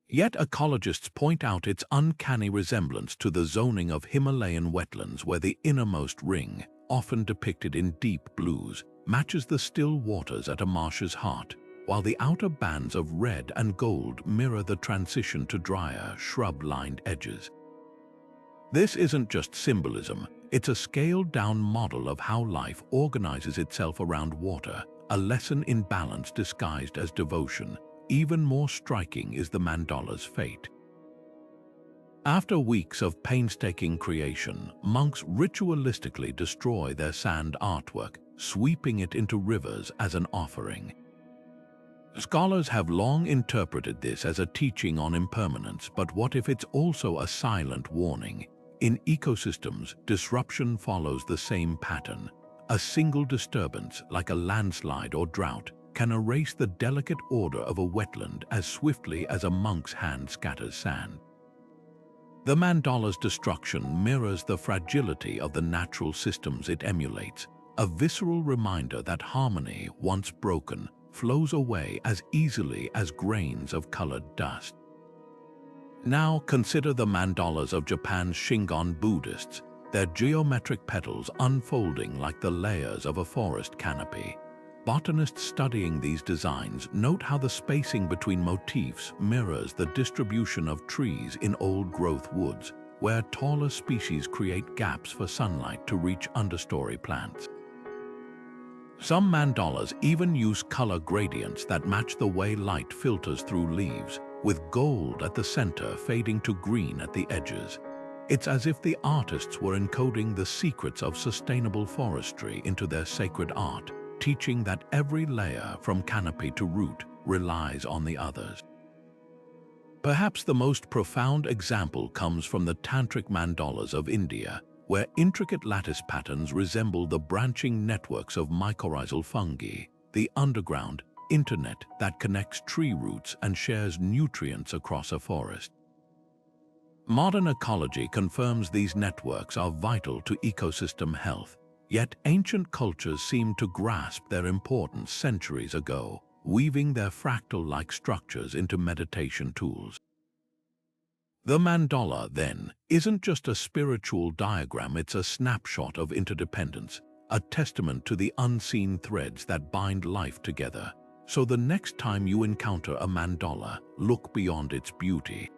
Yet ecologists point out its uncanny resemblance to the zoning of Himalayan wetlands, where the innermost ring, often depicted in deep blues, matches the still waters at a marsh's heart, while the outer bands of red and gold mirror the transition to drier, shrub-lined edges. This isn't just symbolism, it's a scaled-down model of how life organizes itself around water, a lesson in balance disguised as devotion. Even more striking is the mandala's fate. After weeks of painstaking creation, monks ritualistically destroy their sand artwork, sweeping it into rivers as an offering. Scholars have long interpreted this as a teaching on impermanence, but what if it's also a silent warning? In ecosystems, disruption follows the same pattern. A single disturbance, like a landslide or drought, can erase the delicate order of a wetland as swiftly as a monk's hand scatters sand. The mandala's destruction mirrors the fragility of the natural systems it emulates, a visceral reminder that harmony, once broken, flows away as easily as grains of colored dust. Now consider the mandalas of Japan's Shingon Buddhists, their geometric petals unfolding like the layers of a forest canopy. Botanists studying these designs note how the spacing between motifs mirrors the distribution of trees in old-growth woods, where taller species create gaps for sunlight to reach understory plants. Some mandalas even use color gradients that match the way light filters through leaves, with gold at the center fading to green at the edges. It's as if the artists were encoding the secrets of sustainable forestry into their sacred art, teaching that every layer, from canopy to root, relies on the others. Perhaps the most profound example comes from the tantric mandalas of India, where intricate lattice patterns resemble the branching networks of mycorrhizal fungi, the underground internet that connects tree roots and shares nutrients across a forest. Modern ecology confirms these networks are vital to ecosystem health, yet ancient cultures seem to grasp their importance centuries ago, weaving their fractal-like structures into meditation tools. The mandala, then, isn't just a spiritual diagram, it's a snapshot of interdependence, a testament to the unseen threads that bind life together. So the next time you encounter a mandala, look beyond its beauty.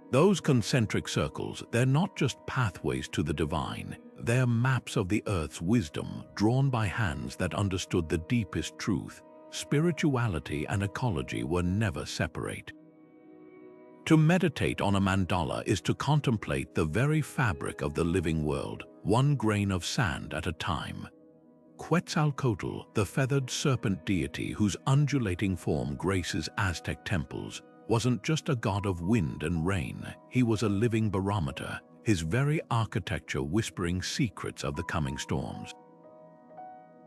Those concentric circles, they're not just pathways to the divine, they're maps of the earth's wisdom, drawn by hands that understood the deepest truth. Spirituality and ecology were never separate. To meditate on a mandala is to contemplate the very fabric of the living world, one grain of sand at a time. Quetzalcoatl, the feathered serpent deity whose undulating form graces Aztec temples, wasn't just a god of wind and rain, he was a living barometer, his very architecture whispering secrets of the coming storms.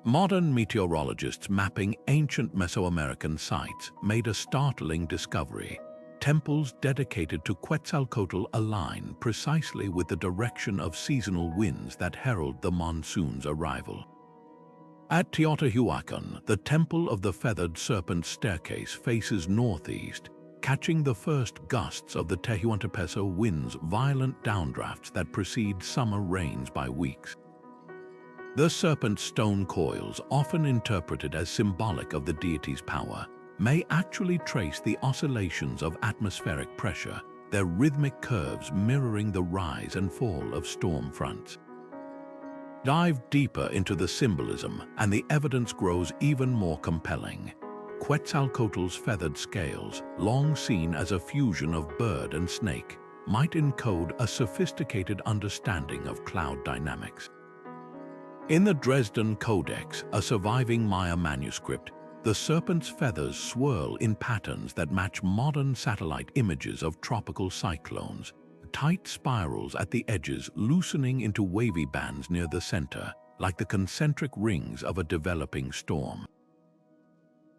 Modern meteorologists mapping ancient Mesoamerican sites made a startling discovery. Temples dedicated to Quetzalcoatl align precisely with the direction of seasonal winds that herald the monsoon's arrival. At Teotihuacan, the temple of the feathered serpent staircase faces northeast, catching the first gusts of the Tehuantepec wind's violent downdrafts that precede summer rains by weeks. The serpent stone coils, often interpreted as symbolic of the deity's power, may actually trace the oscillations of atmospheric pressure, their rhythmic curves mirroring the rise and fall of storm fronts. Dive deeper into the symbolism, and the evidence grows even more compelling. Quetzalcoatl's feathered scales, long seen as a fusion of bird and snake, might encode a sophisticated understanding of cloud dynamics. In the Dresden Codex, a surviving Maya manuscript, the serpent's feathers swirl in patterns that match modern satellite images of tropical cyclones, tight spirals at the edges loosening into wavy bands near the center, like the concentric rings of a developing storm.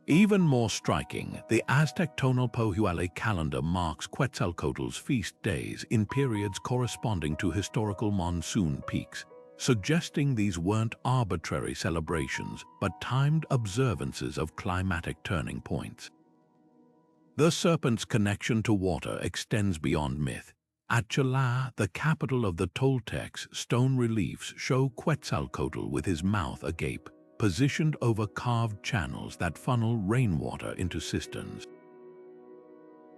Even more striking, the Aztec tonal Pohuale calendar marks Quetzalcoatl's feast days in periods corresponding to historical monsoon peaks, suggesting these weren't arbitrary celebrations but timed observances of climatic turning points. The Serpent's connection to water extends beyond myth. At Chala, the capital of the Toltecs, stone reliefs show Quetzalcoatl with his mouth agape, positioned over carved channels that funnel rainwater into cisterns.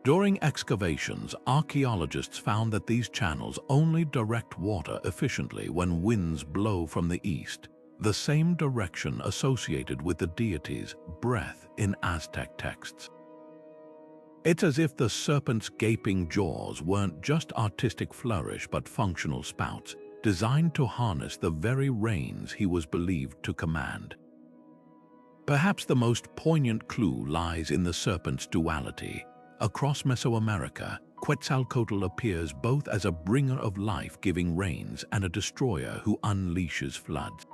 During excavations, archaeologists found that these channels only direct water efficiently when winds blow from the east, the same direction associated with the deity's breath in Aztec texts. It's as if the serpent's gaping jaws weren't just artistic flourish but functional spouts, designed to harness the very rains he was believed to command. Perhaps the most poignant clue lies in the serpent's duality. Across Mesoamerica, Quetzalcoatl appears both as a bringer of life-giving rains and a destroyer who unleashes floods.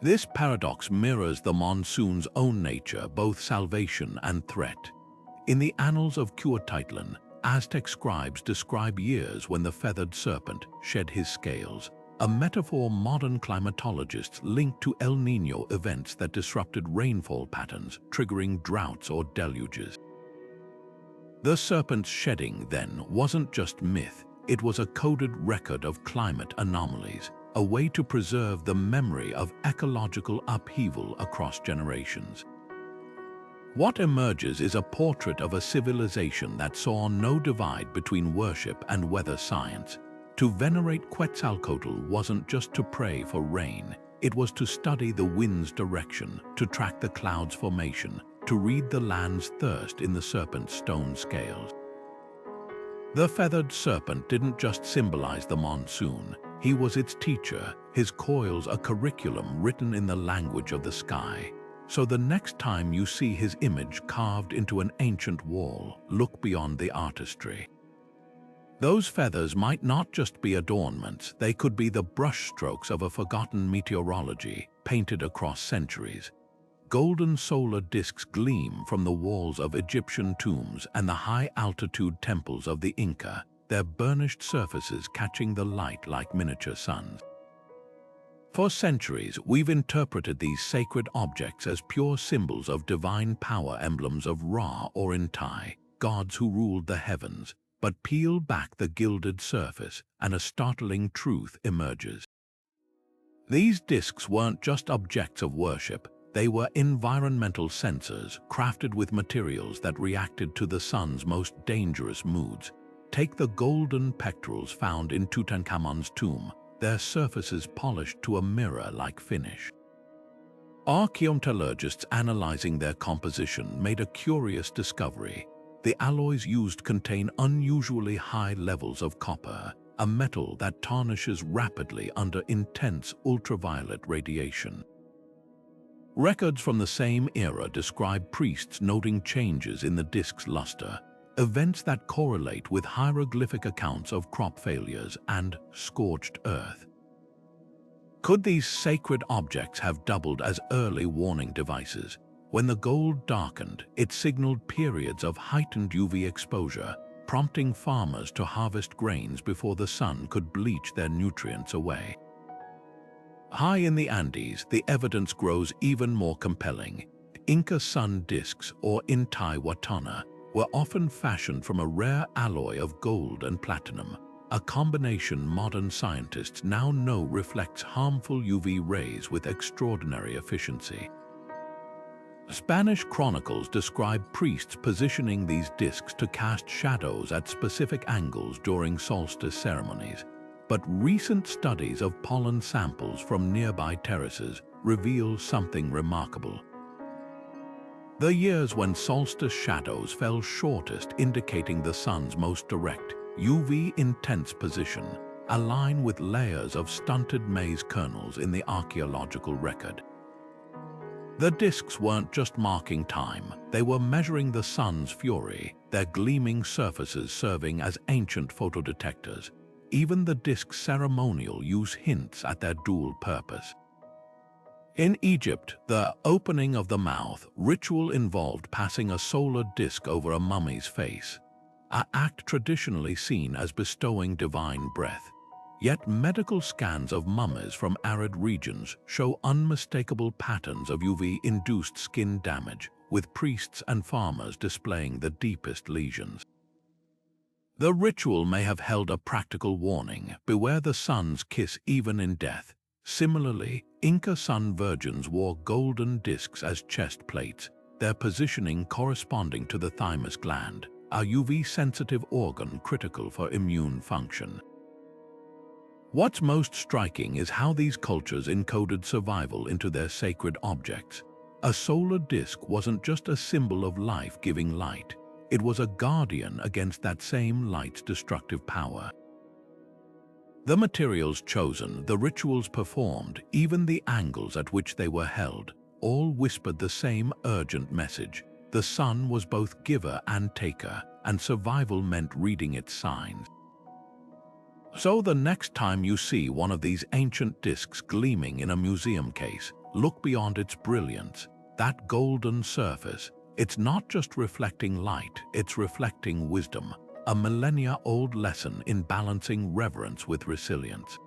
This paradox mirrors the monsoon's own nature, both salvation and threat. In the annals of Quetzalcoatl, Aztec scribes describe years when the feathered serpent shed his scales, a metaphor modern climatologists link to El Niño events that disrupted rainfall patterns, triggering droughts or deluges. The serpent's shedding, then, wasn't just myth, it was a coded record of climate anomalies, a way to preserve the memory of ecological upheaval across generations. What emerges is a portrait of a civilization that saw no divide between worship and weather science. To venerate Quetzalcoatl wasn't just to pray for rain, it was to study the wind's direction, to track the cloud's formation, to read the land's thirst in the serpent's stone scales. The feathered serpent didn't just symbolize the monsoon, he was its teacher, his coils a curriculum written in the language of the sky. So the next time you see his image carved into an ancient wall, look beyond the artistry. Those feathers might not just be adornments, they could be the brushstrokes of a forgotten meteorology, painted across centuries. Golden solar discs gleam from the walls of Egyptian tombs and the high-altitude temples of the Inca, their burnished surfaces catching the light like miniature suns. For centuries, we've interpreted these sacred objects as pure symbols of divine power, emblems of Ra or Intai, gods who ruled the heavens. But peel back the gilded surface, and a startling truth emerges. These discs weren't just objects of worship, they were environmental sensors crafted with materials that reacted to the sun's most dangerous moods. Take the golden pectorals found in Tutankhamun's tomb, their surfaces polished to a mirror-like finish. Archaeometallurgists analyzing their composition made a curious discovery. The alloys used contain unusually high levels of copper, a metal that tarnishes rapidly under intense ultraviolet radiation. Records from the same era describe priests noting changes in the disc's luster, events that correlate with hieroglyphic accounts of crop failures and scorched earth. Could these sacred objects have doubled as early warning devices? When the gold darkened, it signaled periods of heightened UV exposure, prompting farmers to harvest grains before the sun could bleach their nutrients away. High in the Andes, the evidence grows even more compelling. Inca sun discs, or Intihuatana, were often fashioned from a rare alloy of gold and platinum, a combination modern scientists now know reflects harmful UV rays with extraordinary efficiency. Spanish chronicles describe priests positioning these discs to cast shadows at specific angles during solstice ceremonies, but recent studies of pollen samples from nearby terraces reveal something remarkable. The years when solstice shadows fell shortest, indicating the sun's most direct, UV-intense position, align with layers of stunted maize kernels in the archaeological record. The discs weren't just marking time, they were measuring the sun's fury, their gleaming surfaces serving as ancient photodetectors. even the disc's ceremonial use hints at their dual purpose. In Egypt, the opening of the mouth ritual involved passing a solar disc over a mummy's face, an act traditionally seen as bestowing divine breath. Yet medical scans of mummies from arid regions show unmistakable patterns of UV-induced skin damage, with priests and farmers displaying the deepest lesions. The ritual may have held a practical warning: beware the sun's kiss even in death. Similarly, Inca sun virgins wore golden discs as chest plates, their positioning corresponding to the thymus gland, a UV-sensitive organ critical for immune function. What's most striking is how these cultures encoded survival into their sacred objects. A solar disk wasn't just a symbol of life giving light, it was a guardian against that same light's destructive power. The materials chosen, the rituals performed, even the angles at which they were held, all whispered the same urgent message. The sun was both giver and taker, and survival meant reading its signs. So the next time you see one of these ancient discs gleaming in a museum case, look beyond its brilliance. That golden surface, it's not just reflecting light, it's reflecting wisdom, a millennia-old lesson in balancing reverence with resilience.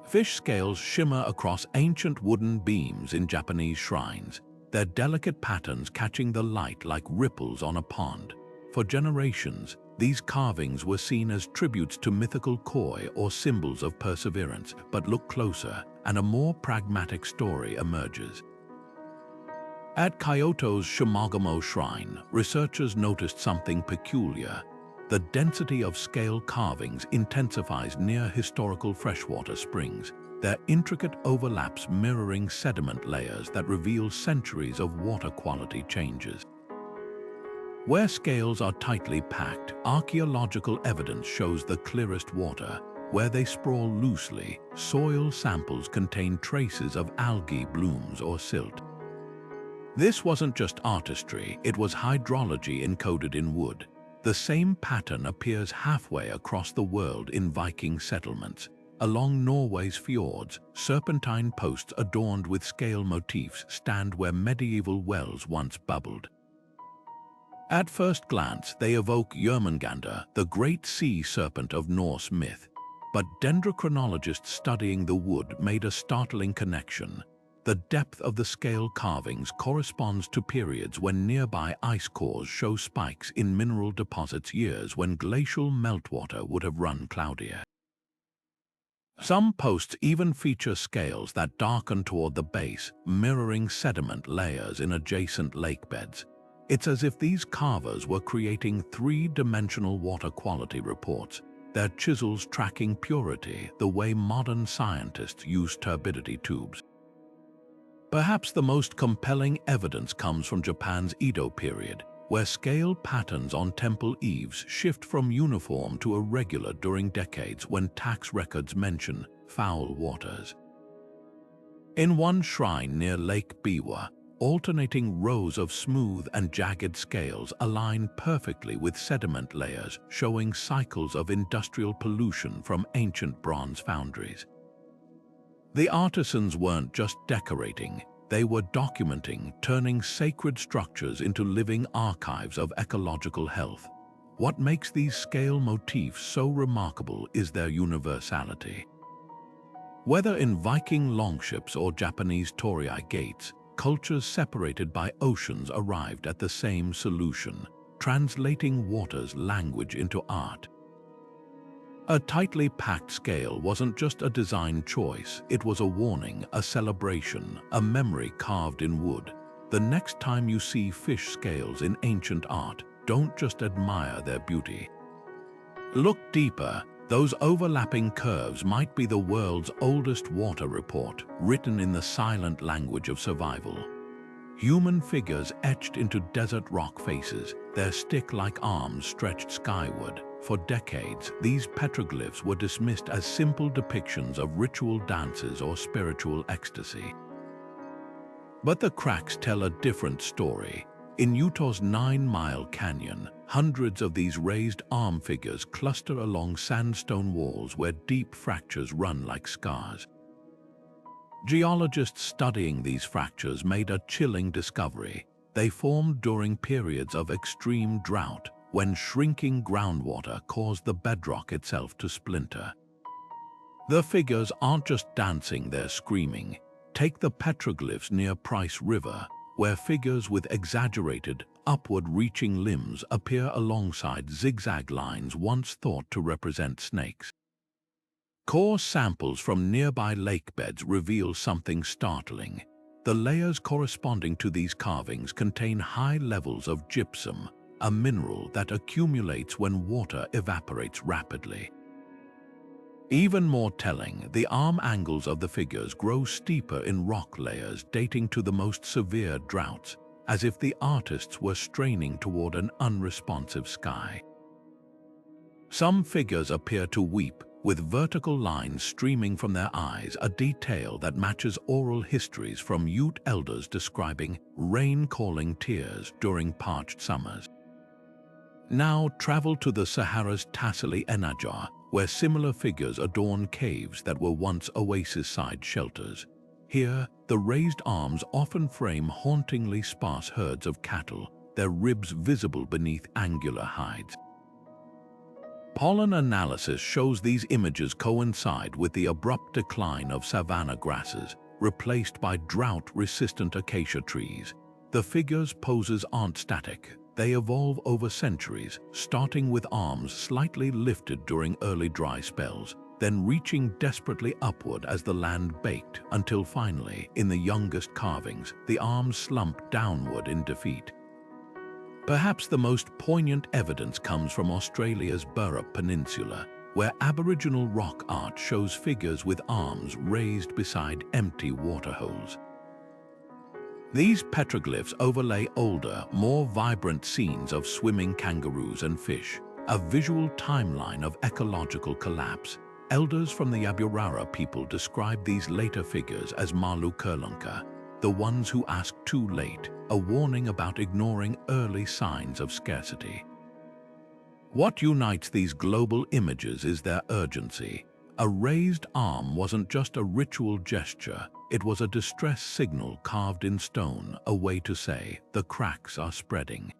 Fish scales shimmer across ancient wooden beams in Japanese shrines, their delicate patterns catching the light like ripples on a pond. For generations, these carvings were seen as tributes to mythical koi or symbols of perseverance, but look closer, and a more pragmatic story emerges. At Kyoto's Shimogamo Shrine, researchers noticed something peculiar. The density of scale carvings intensifies near historical freshwater springs, their intricate overlaps mirroring sediment layers that reveal centuries of water quality changes. Where scales are tightly packed, archaeological evidence shows the clearest water. Where they sprawl loosely, soil samples contain traces of algae blooms or silt. This wasn't just artistry, it was hydrology encoded in wood. The same pattern appears halfway across the world in Viking settlements. Along Norway's fjords, serpentine posts adorned with scale motifs stand where medieval wells once bubbled. At first glance, they evoke Jörmungandr, the great sea serpent of Norse myth. But dendrochronologists studying the wood made a startling connection. The depth of the scale carvings corresponds to periods when nearby ice cores show spikes in mineral deposits, years when glacial meltwater would have run cloudier. Some posts even feature scales that darken toward the base, mirroring sediment layers in adjacent lakebeds. It's as if these carvers were creating three-dimensional water quality reports, their chisels tracking purity the way modern scientists use turbidity tubes. Perhaps the most compelling evidence comes from Japan's Edo period, where scale patterns on temple eaves shift from uniform to irregular during decades when tax records mention foul waters. In one shrine near Lake Biwa, alternating rows of smooth and jagged scales align perfectly with sediment layers, showing cycles of industrial pollution from ancient bronze foundries. The artisans weren't just decorating, they were documenting, turning sacred structures into living archives of ecological health. What makes these scale motifs so remarkable is their universality. Whether in Viking longships or Japanese torii gates, cultures separated by oceans arrived at the same solution, translating water's language into art. A tightly packed scale wasn't just a design choice, it was a warning, a celebration, a memory carved in wood. The next time you see fish scales in ancient art, don't just admire their beauty. Look deeper. Those overlapping curves might be the world's oldest water report, written in the silent language of survival. Human figures etched into desert rock faces, their stick-like arms stretched skyward. For decades, these petroglyphs were dismissed as simple depictions of ritual dances or spiritual ecstasy. But the cracks tell a different story. In Utah's 9-Mile Canyon, hundreds of these raised arm figures cluster along sandstone walls where deep fractures run like scars. Geologists studying these fractures made a chilling discovery. They formed during periods of extreme drought, when shrinking groundwater caused the bedrock itself to splinter. The figures aren't just dancing, they're screaming. Take the Petroglyphs near Price River, where figures with exaggerated, upward-reaching limbs appear alongside zigzag lines once thought to represent snakes. Core samples from nearby lake beds reveal something startling. The layers corresponding to these carvings contain high levels of gypsum, a mineral that accumulates when water evaporates rapidly. Even more telling, the arm angles of the figures grow steeper in rock layers dating to the most severe droughts, as if the artists were straining toward an unresponsive sky. Some figures appear to weep, with vertical lines streaming from their eyes, a detail that matches oral histories from Ute elders describing rain-calling tears during parched summers. Now travel to the Sahara's Tassili Enajar, where similar figures adorn caves that were once oasis-side shelters. Here, the raised arms often frame hauntingly sparse herds of cattle, their ribs visible beneath angular hides. Pollen analysis shows these images coincide with the abrupt decline of savanna grasses, replaced by drought-resistant acacia trees. The figures' poses aren't static. They evolve over centuries, starting with arms slightly lifted during early dry spells, then reaching desperately upward as the land baked, until finally, in the youngest carvings, the arms slump downward in defeat. Perhaps the most poignant evidence comes from Australia's Burrup Peninsula, where Aboriginal rock art shows figures with arms raised beside empty waterholes. These petroglyphs overlay older, more vibrant scenes of swimming kangaroos and fish, a visual timeline of ecological collapse. Elders from the Yaburara people describe these later figures as Malu Kurlunka, the ones who ask too late, a warning about ignoring early signs of scarcity. What unites these global images is their urgency. A raised arm wasn't just a ritual gesture, it was a distress signal carved in stone, a way to say, the cracks are spreading.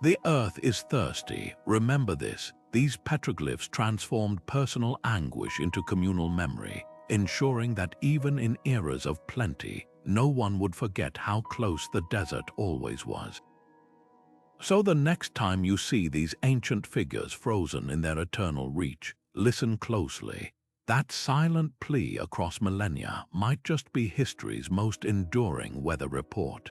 The earth is thirsty, remember this. These petroglyphs transformed personal anguish into communal memory, ensuring that even in eras of plenty, no one would forget how close the desert always was. So the next time you see these ancient figures frozen in their eternal reach, listen closely. That silent plea across millennia might just be history's most enduring weather report.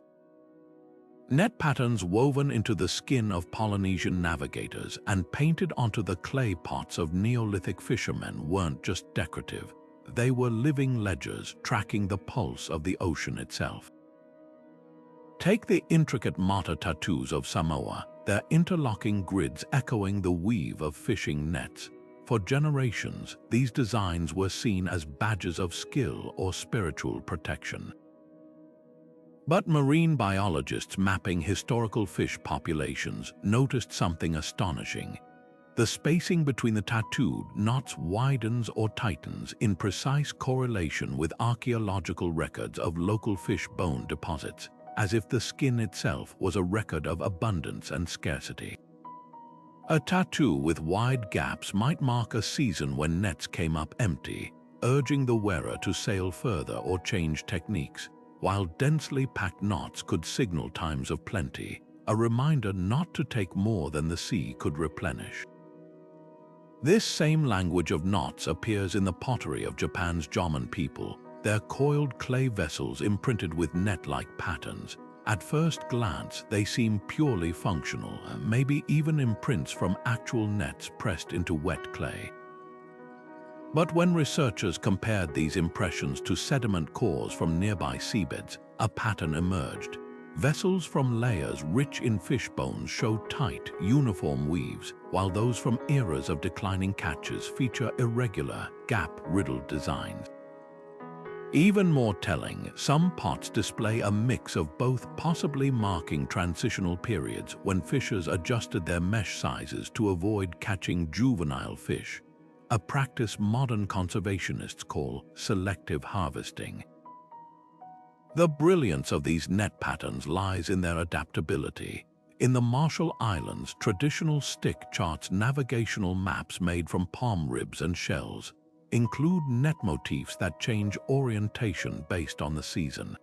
Net patterns woven into the skin of Polynesian navigators and painted onto the clay pots of Neolithic fishermen weren't just decorative. They were living ledgers tracking the pulse of the ocean itself. Take the intricate mata tattoos of Samoa, their interlocking grids echoing the weave of fishing nets. For generations, these designs were seen as badges of skill or spiritual protection. But marine biologists mapping historical fish populations noticed something astonishing. The spacing between the tattooed knots widens or tightens in precise correlation with archaeological records of local fish bone deposits, as if the skin itself was a record of abundance and scarcity. A tattoo with wide gaps might mark a season when nets came up empty, urging the wearer to sail further or change techniques, while densely packed knots could signal times of plenty, a reminder not to take more than the sea could replenish. This same language of knots appears in the pottery of Japan's Jomon people, their coiled clay vessels imprinted with net-like patterns. At first glance, they seem purely functional, maybe even imprints from actual nets pressed into wet clay. But when researchers compared these impressions to sediment cores from nearby seabeds, a pattern emerged. Vessels from layers rich in fish bones show tight, uniform weaves, while those from eras of declining catches feature irregular, gap-riddled designs. Even more telling, some pots display a mix of both, possibly marking transitional periods when fishers adjusted their mesh sizes to avoid catching juvenile fish, a practice modern conservationists call selective harvesting. The brilliance of these net patterns lies in their adaptability. In the Marshall Islands, traditional stick charts navigational maps made from palm ribs and shells include net motifs that change orientation based on the season.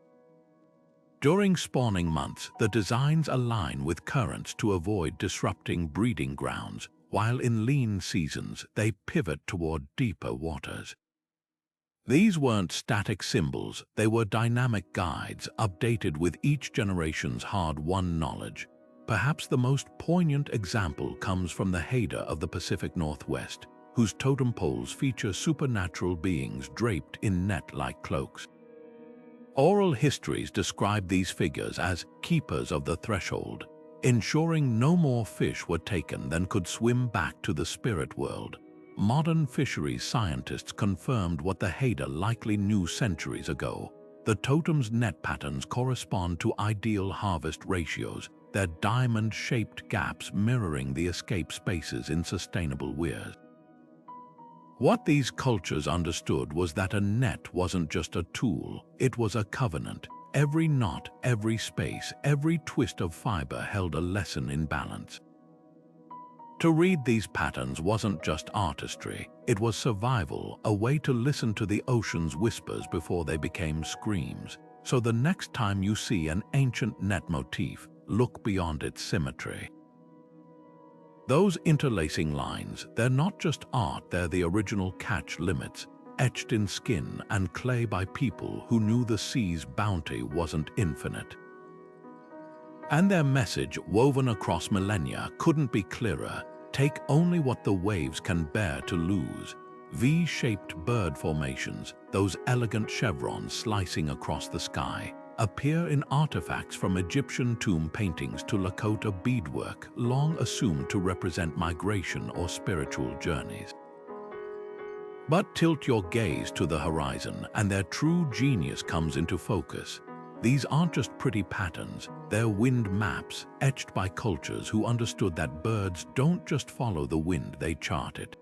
During spawning months, the designs align with currents to avoid disrupting breeding grounds, while in lean seasons they pivot toward deeper waters. These weren't static symbols, they were dynamic guides, updated with each generation's hard-won knowledge. Perhaps the most poignant example comes from the Haida of the Pacific Northwest, whose totem poles feature supernatural beings draped in net-like cloaks. Oral histories describe these figures as keepers of the threshold, ensuring no more fish were taken than could swim back to the spirit world. Modern fisheries scientists confirmed what the Haida likely knew centuries ago. The totem's net patterns correspond to ideal harvest ratios, their diamond-shaped gaps mirroring the escape spaces in sustainable weirs. What these cultures understood was that a net wasn't just a tool, it was a covenant. Every knot, every space, every twist of fiber held a lesson in balance. To read these patterns wasn't just artistry, it was survival, a way to listen to the ocean's whispers before they became screams. So the next time you see an ancient net motif, look beyond its symmetry. Those interlacing lines, they're not just art, they're the original catch limits, etched in skin and clay by people who knew the sea's bounty wasn't infinite. And their message, woven across millennia, couldn't be clearer. Take only what the waves can bear to lose. V-shaped bird formations, those elegant chevrons slicing across the sky, appear in artifacts from Egyptian tomb paintings to Lakota beadwork, long assumed to represent migration or spiritual journeys. But tilt your gaze to the horizon, and their true genius comes into focus. These aren't just pretty patterns, they're wind maps, etched by cultures who understood that birds don't just follow the wind, they chart it.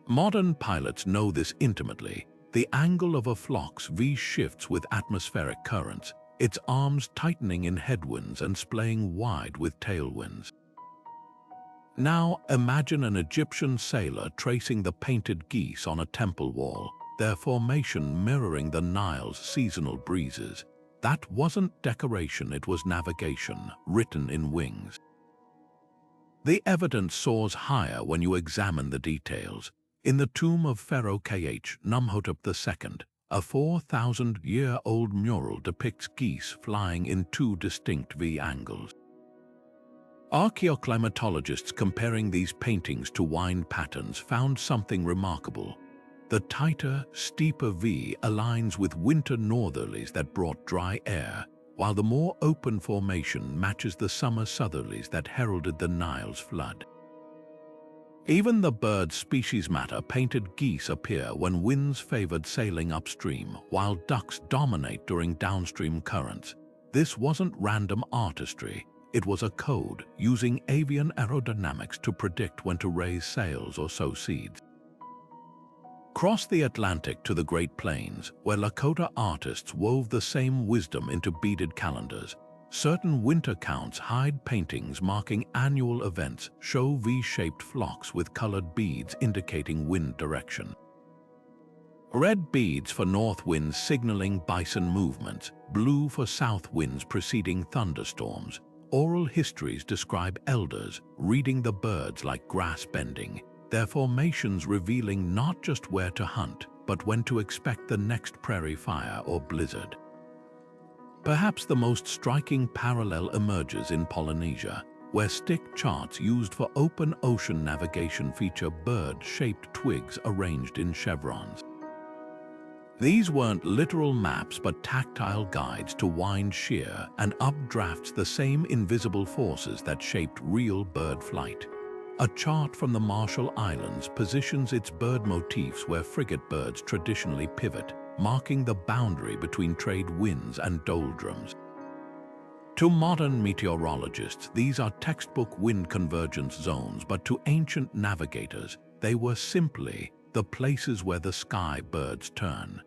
Modern pilots know this intimately. The angle of a flock's V shifts with atmospheric currents, its arms tightening in headwinds and splaying wide with tailwinds. Now imagine an Egyptian sailor tracing the painted geese on a temple wall, their formation mirroring the Nile's seasonal breezes. That wasn't decoration, it was navigation, written in wings. The evidence soars higher when you examine the details. In the tomb of Pharaoh Khnumhotep II, a 4,000-year-old mural depicts geese flying in two distinct V angles. Archaeoclimatologists comparing these paintings to wind patterns found something remarkable. The tighter, steeper V aligns with winter northerlies that brought dry air, while the more open formation matches the summer southerlies that heralded the Nile's flood. Even the bird species matter, painted geese appear when winds favored sailing upstream, while ducks dominate during downstream currents. This wasn't random artistry, it was a code using avian aerodynamics to predict when to raise sails or sow seeds. Cross the Atlantic to the Great Plains, where Lakota artists wove the same wisdom into beaded calendars. Certain winter counts hide paintings marking annual events, show V-shaped flocks with colored beads indicating wind direction. Red beads for north winds signaling bison movements, blue for south winds preceding thunderstorms. Oral histories describe elders reading the birds like grass bending, their formations revealing not just where to hunt, but when to expect the next prairie fire or blizzard. Perhaps the most striking parallel emerges in Polynesia, where stick charts used for open ocean navigation feature bird-shaped twigs arranged in chevrons. These weren't literal maps but tactile guides to wind shear and updrafts, the same invisible forces that shaped real bird flight. A chart from the Marshall Islands positions its bird motifs where frigate birds traditionally pivot, marking the boundary between trade winds and doldrums. To modern meteorologists, these are textbook wind convergence zones, but to ancient navigators, they were simply the places where the sky birds turn.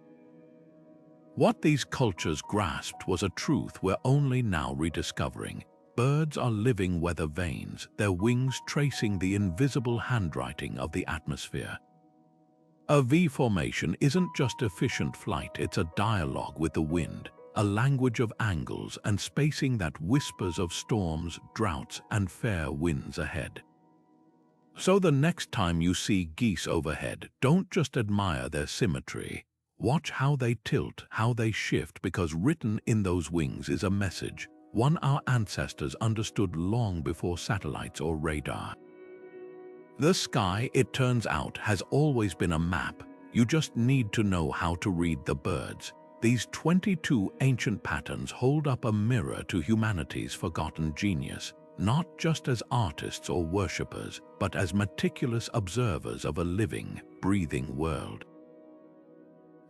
What these cultures grasped was a truth we're only now rediscovering. Birds are living weather vanes, their wings tracing the invisible handwriting of the atmosphere. A V formation isn't just efficient flight, it's a dialogue with the wind, a language of angles and spacing that whispers of storms, droughts, and fair winds ahead. So the next time you see geese overhead, don't just admire their symmetry. Watch how they tilt, how they shift, because written in those wings is a message, one our ancestors understood long before satellites or radar. The sky, it turns out, has always been a map. You just need to know how to read the birds. These 22 ancient patterns hold up a mirror to humanity's forgotten genius, not just as artists or worshippers, but as meticulous observers of a living, breathing world.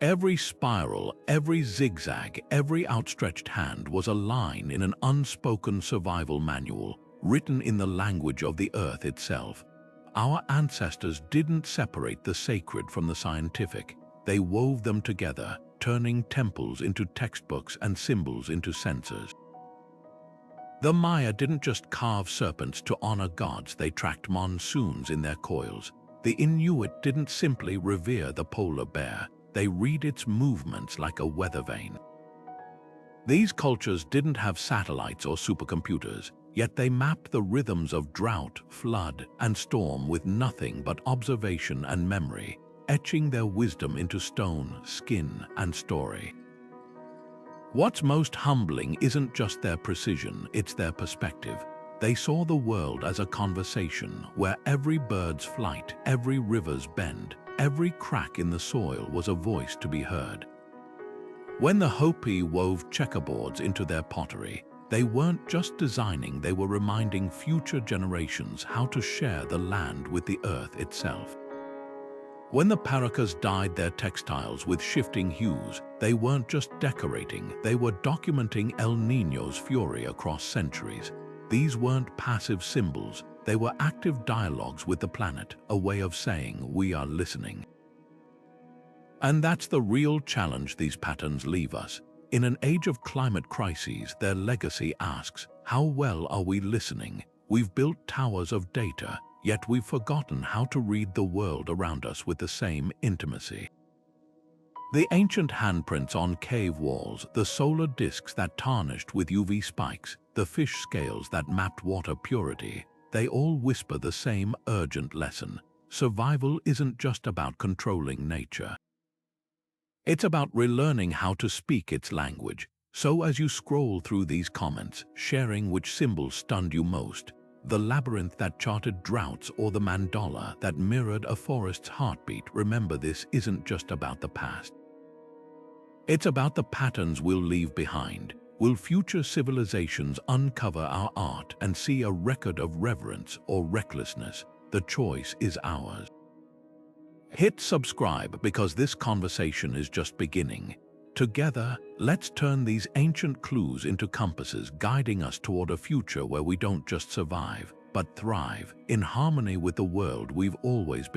Every spiral, every zigzag, every outstretched hand was a line in an unspoken survival manual, written in the language of the earth itself. Our ancestors didn't separate the sacred from the scientific. They wove them together, turning temples into textbooks and symbols into sensors. The Maya didn't just carve serpents to honor gods, they tracked monsoons in their coils. The Inuit didn't simply revere the polar bear, they read its movements like a weather vane. These cultures didn't have satellites or supercomputers, yet they mapped the rhythms of drought, flood, and storm with nothing but observation and memory, etching their wisdom into stone, skin, and story. What's most humbling isn't just their precision, it's their perspective. They saw the world as a conversation where every bird's flight, every river's bend, every crack in the soil was a voice to be heard. When the Hopi wove checkerboards into their pottery, they weren't just designing, they were reminding future generations how to share the land with the earth itself. When the Paracas dyed their textiles with shifting hues, they weren't just decorating, they were documenting El Niño's fury across centuries. These weren't passive symbols, they were active dialogues with the planet, a way of saying we are listening. And that's the real challenge these patterns leave us. In an age of climate crises, their legacy asks, how well are we listening? We've built towers of data, yet we've forgotten how to read the world around us with the same intimacy. The ancient handprints on cave walls, the solar disks that tarnished with UV spikes, the fish scales that mapped water purity, they all whisper the same urgent lesson. Survival isn't just about controlling nature. It's about relearning how to speak its language. So as you scroll through these comments, sharing which symbols stunned you most, the labyrinth that charted droughts or the mandala that mirrored a forest's heartbeat, remember, this isn't just about the past. It's about the patterns we'll leave behind. Will future civilizations uncover our art and see a record of reverence or recklessness? The choice is ours. Hit subscribe because this conversation is just beginning. Together, let's turn these ancient clues into compasses, guiding us toward a future where we don't just survive, but thrive in harmony with the world we've always been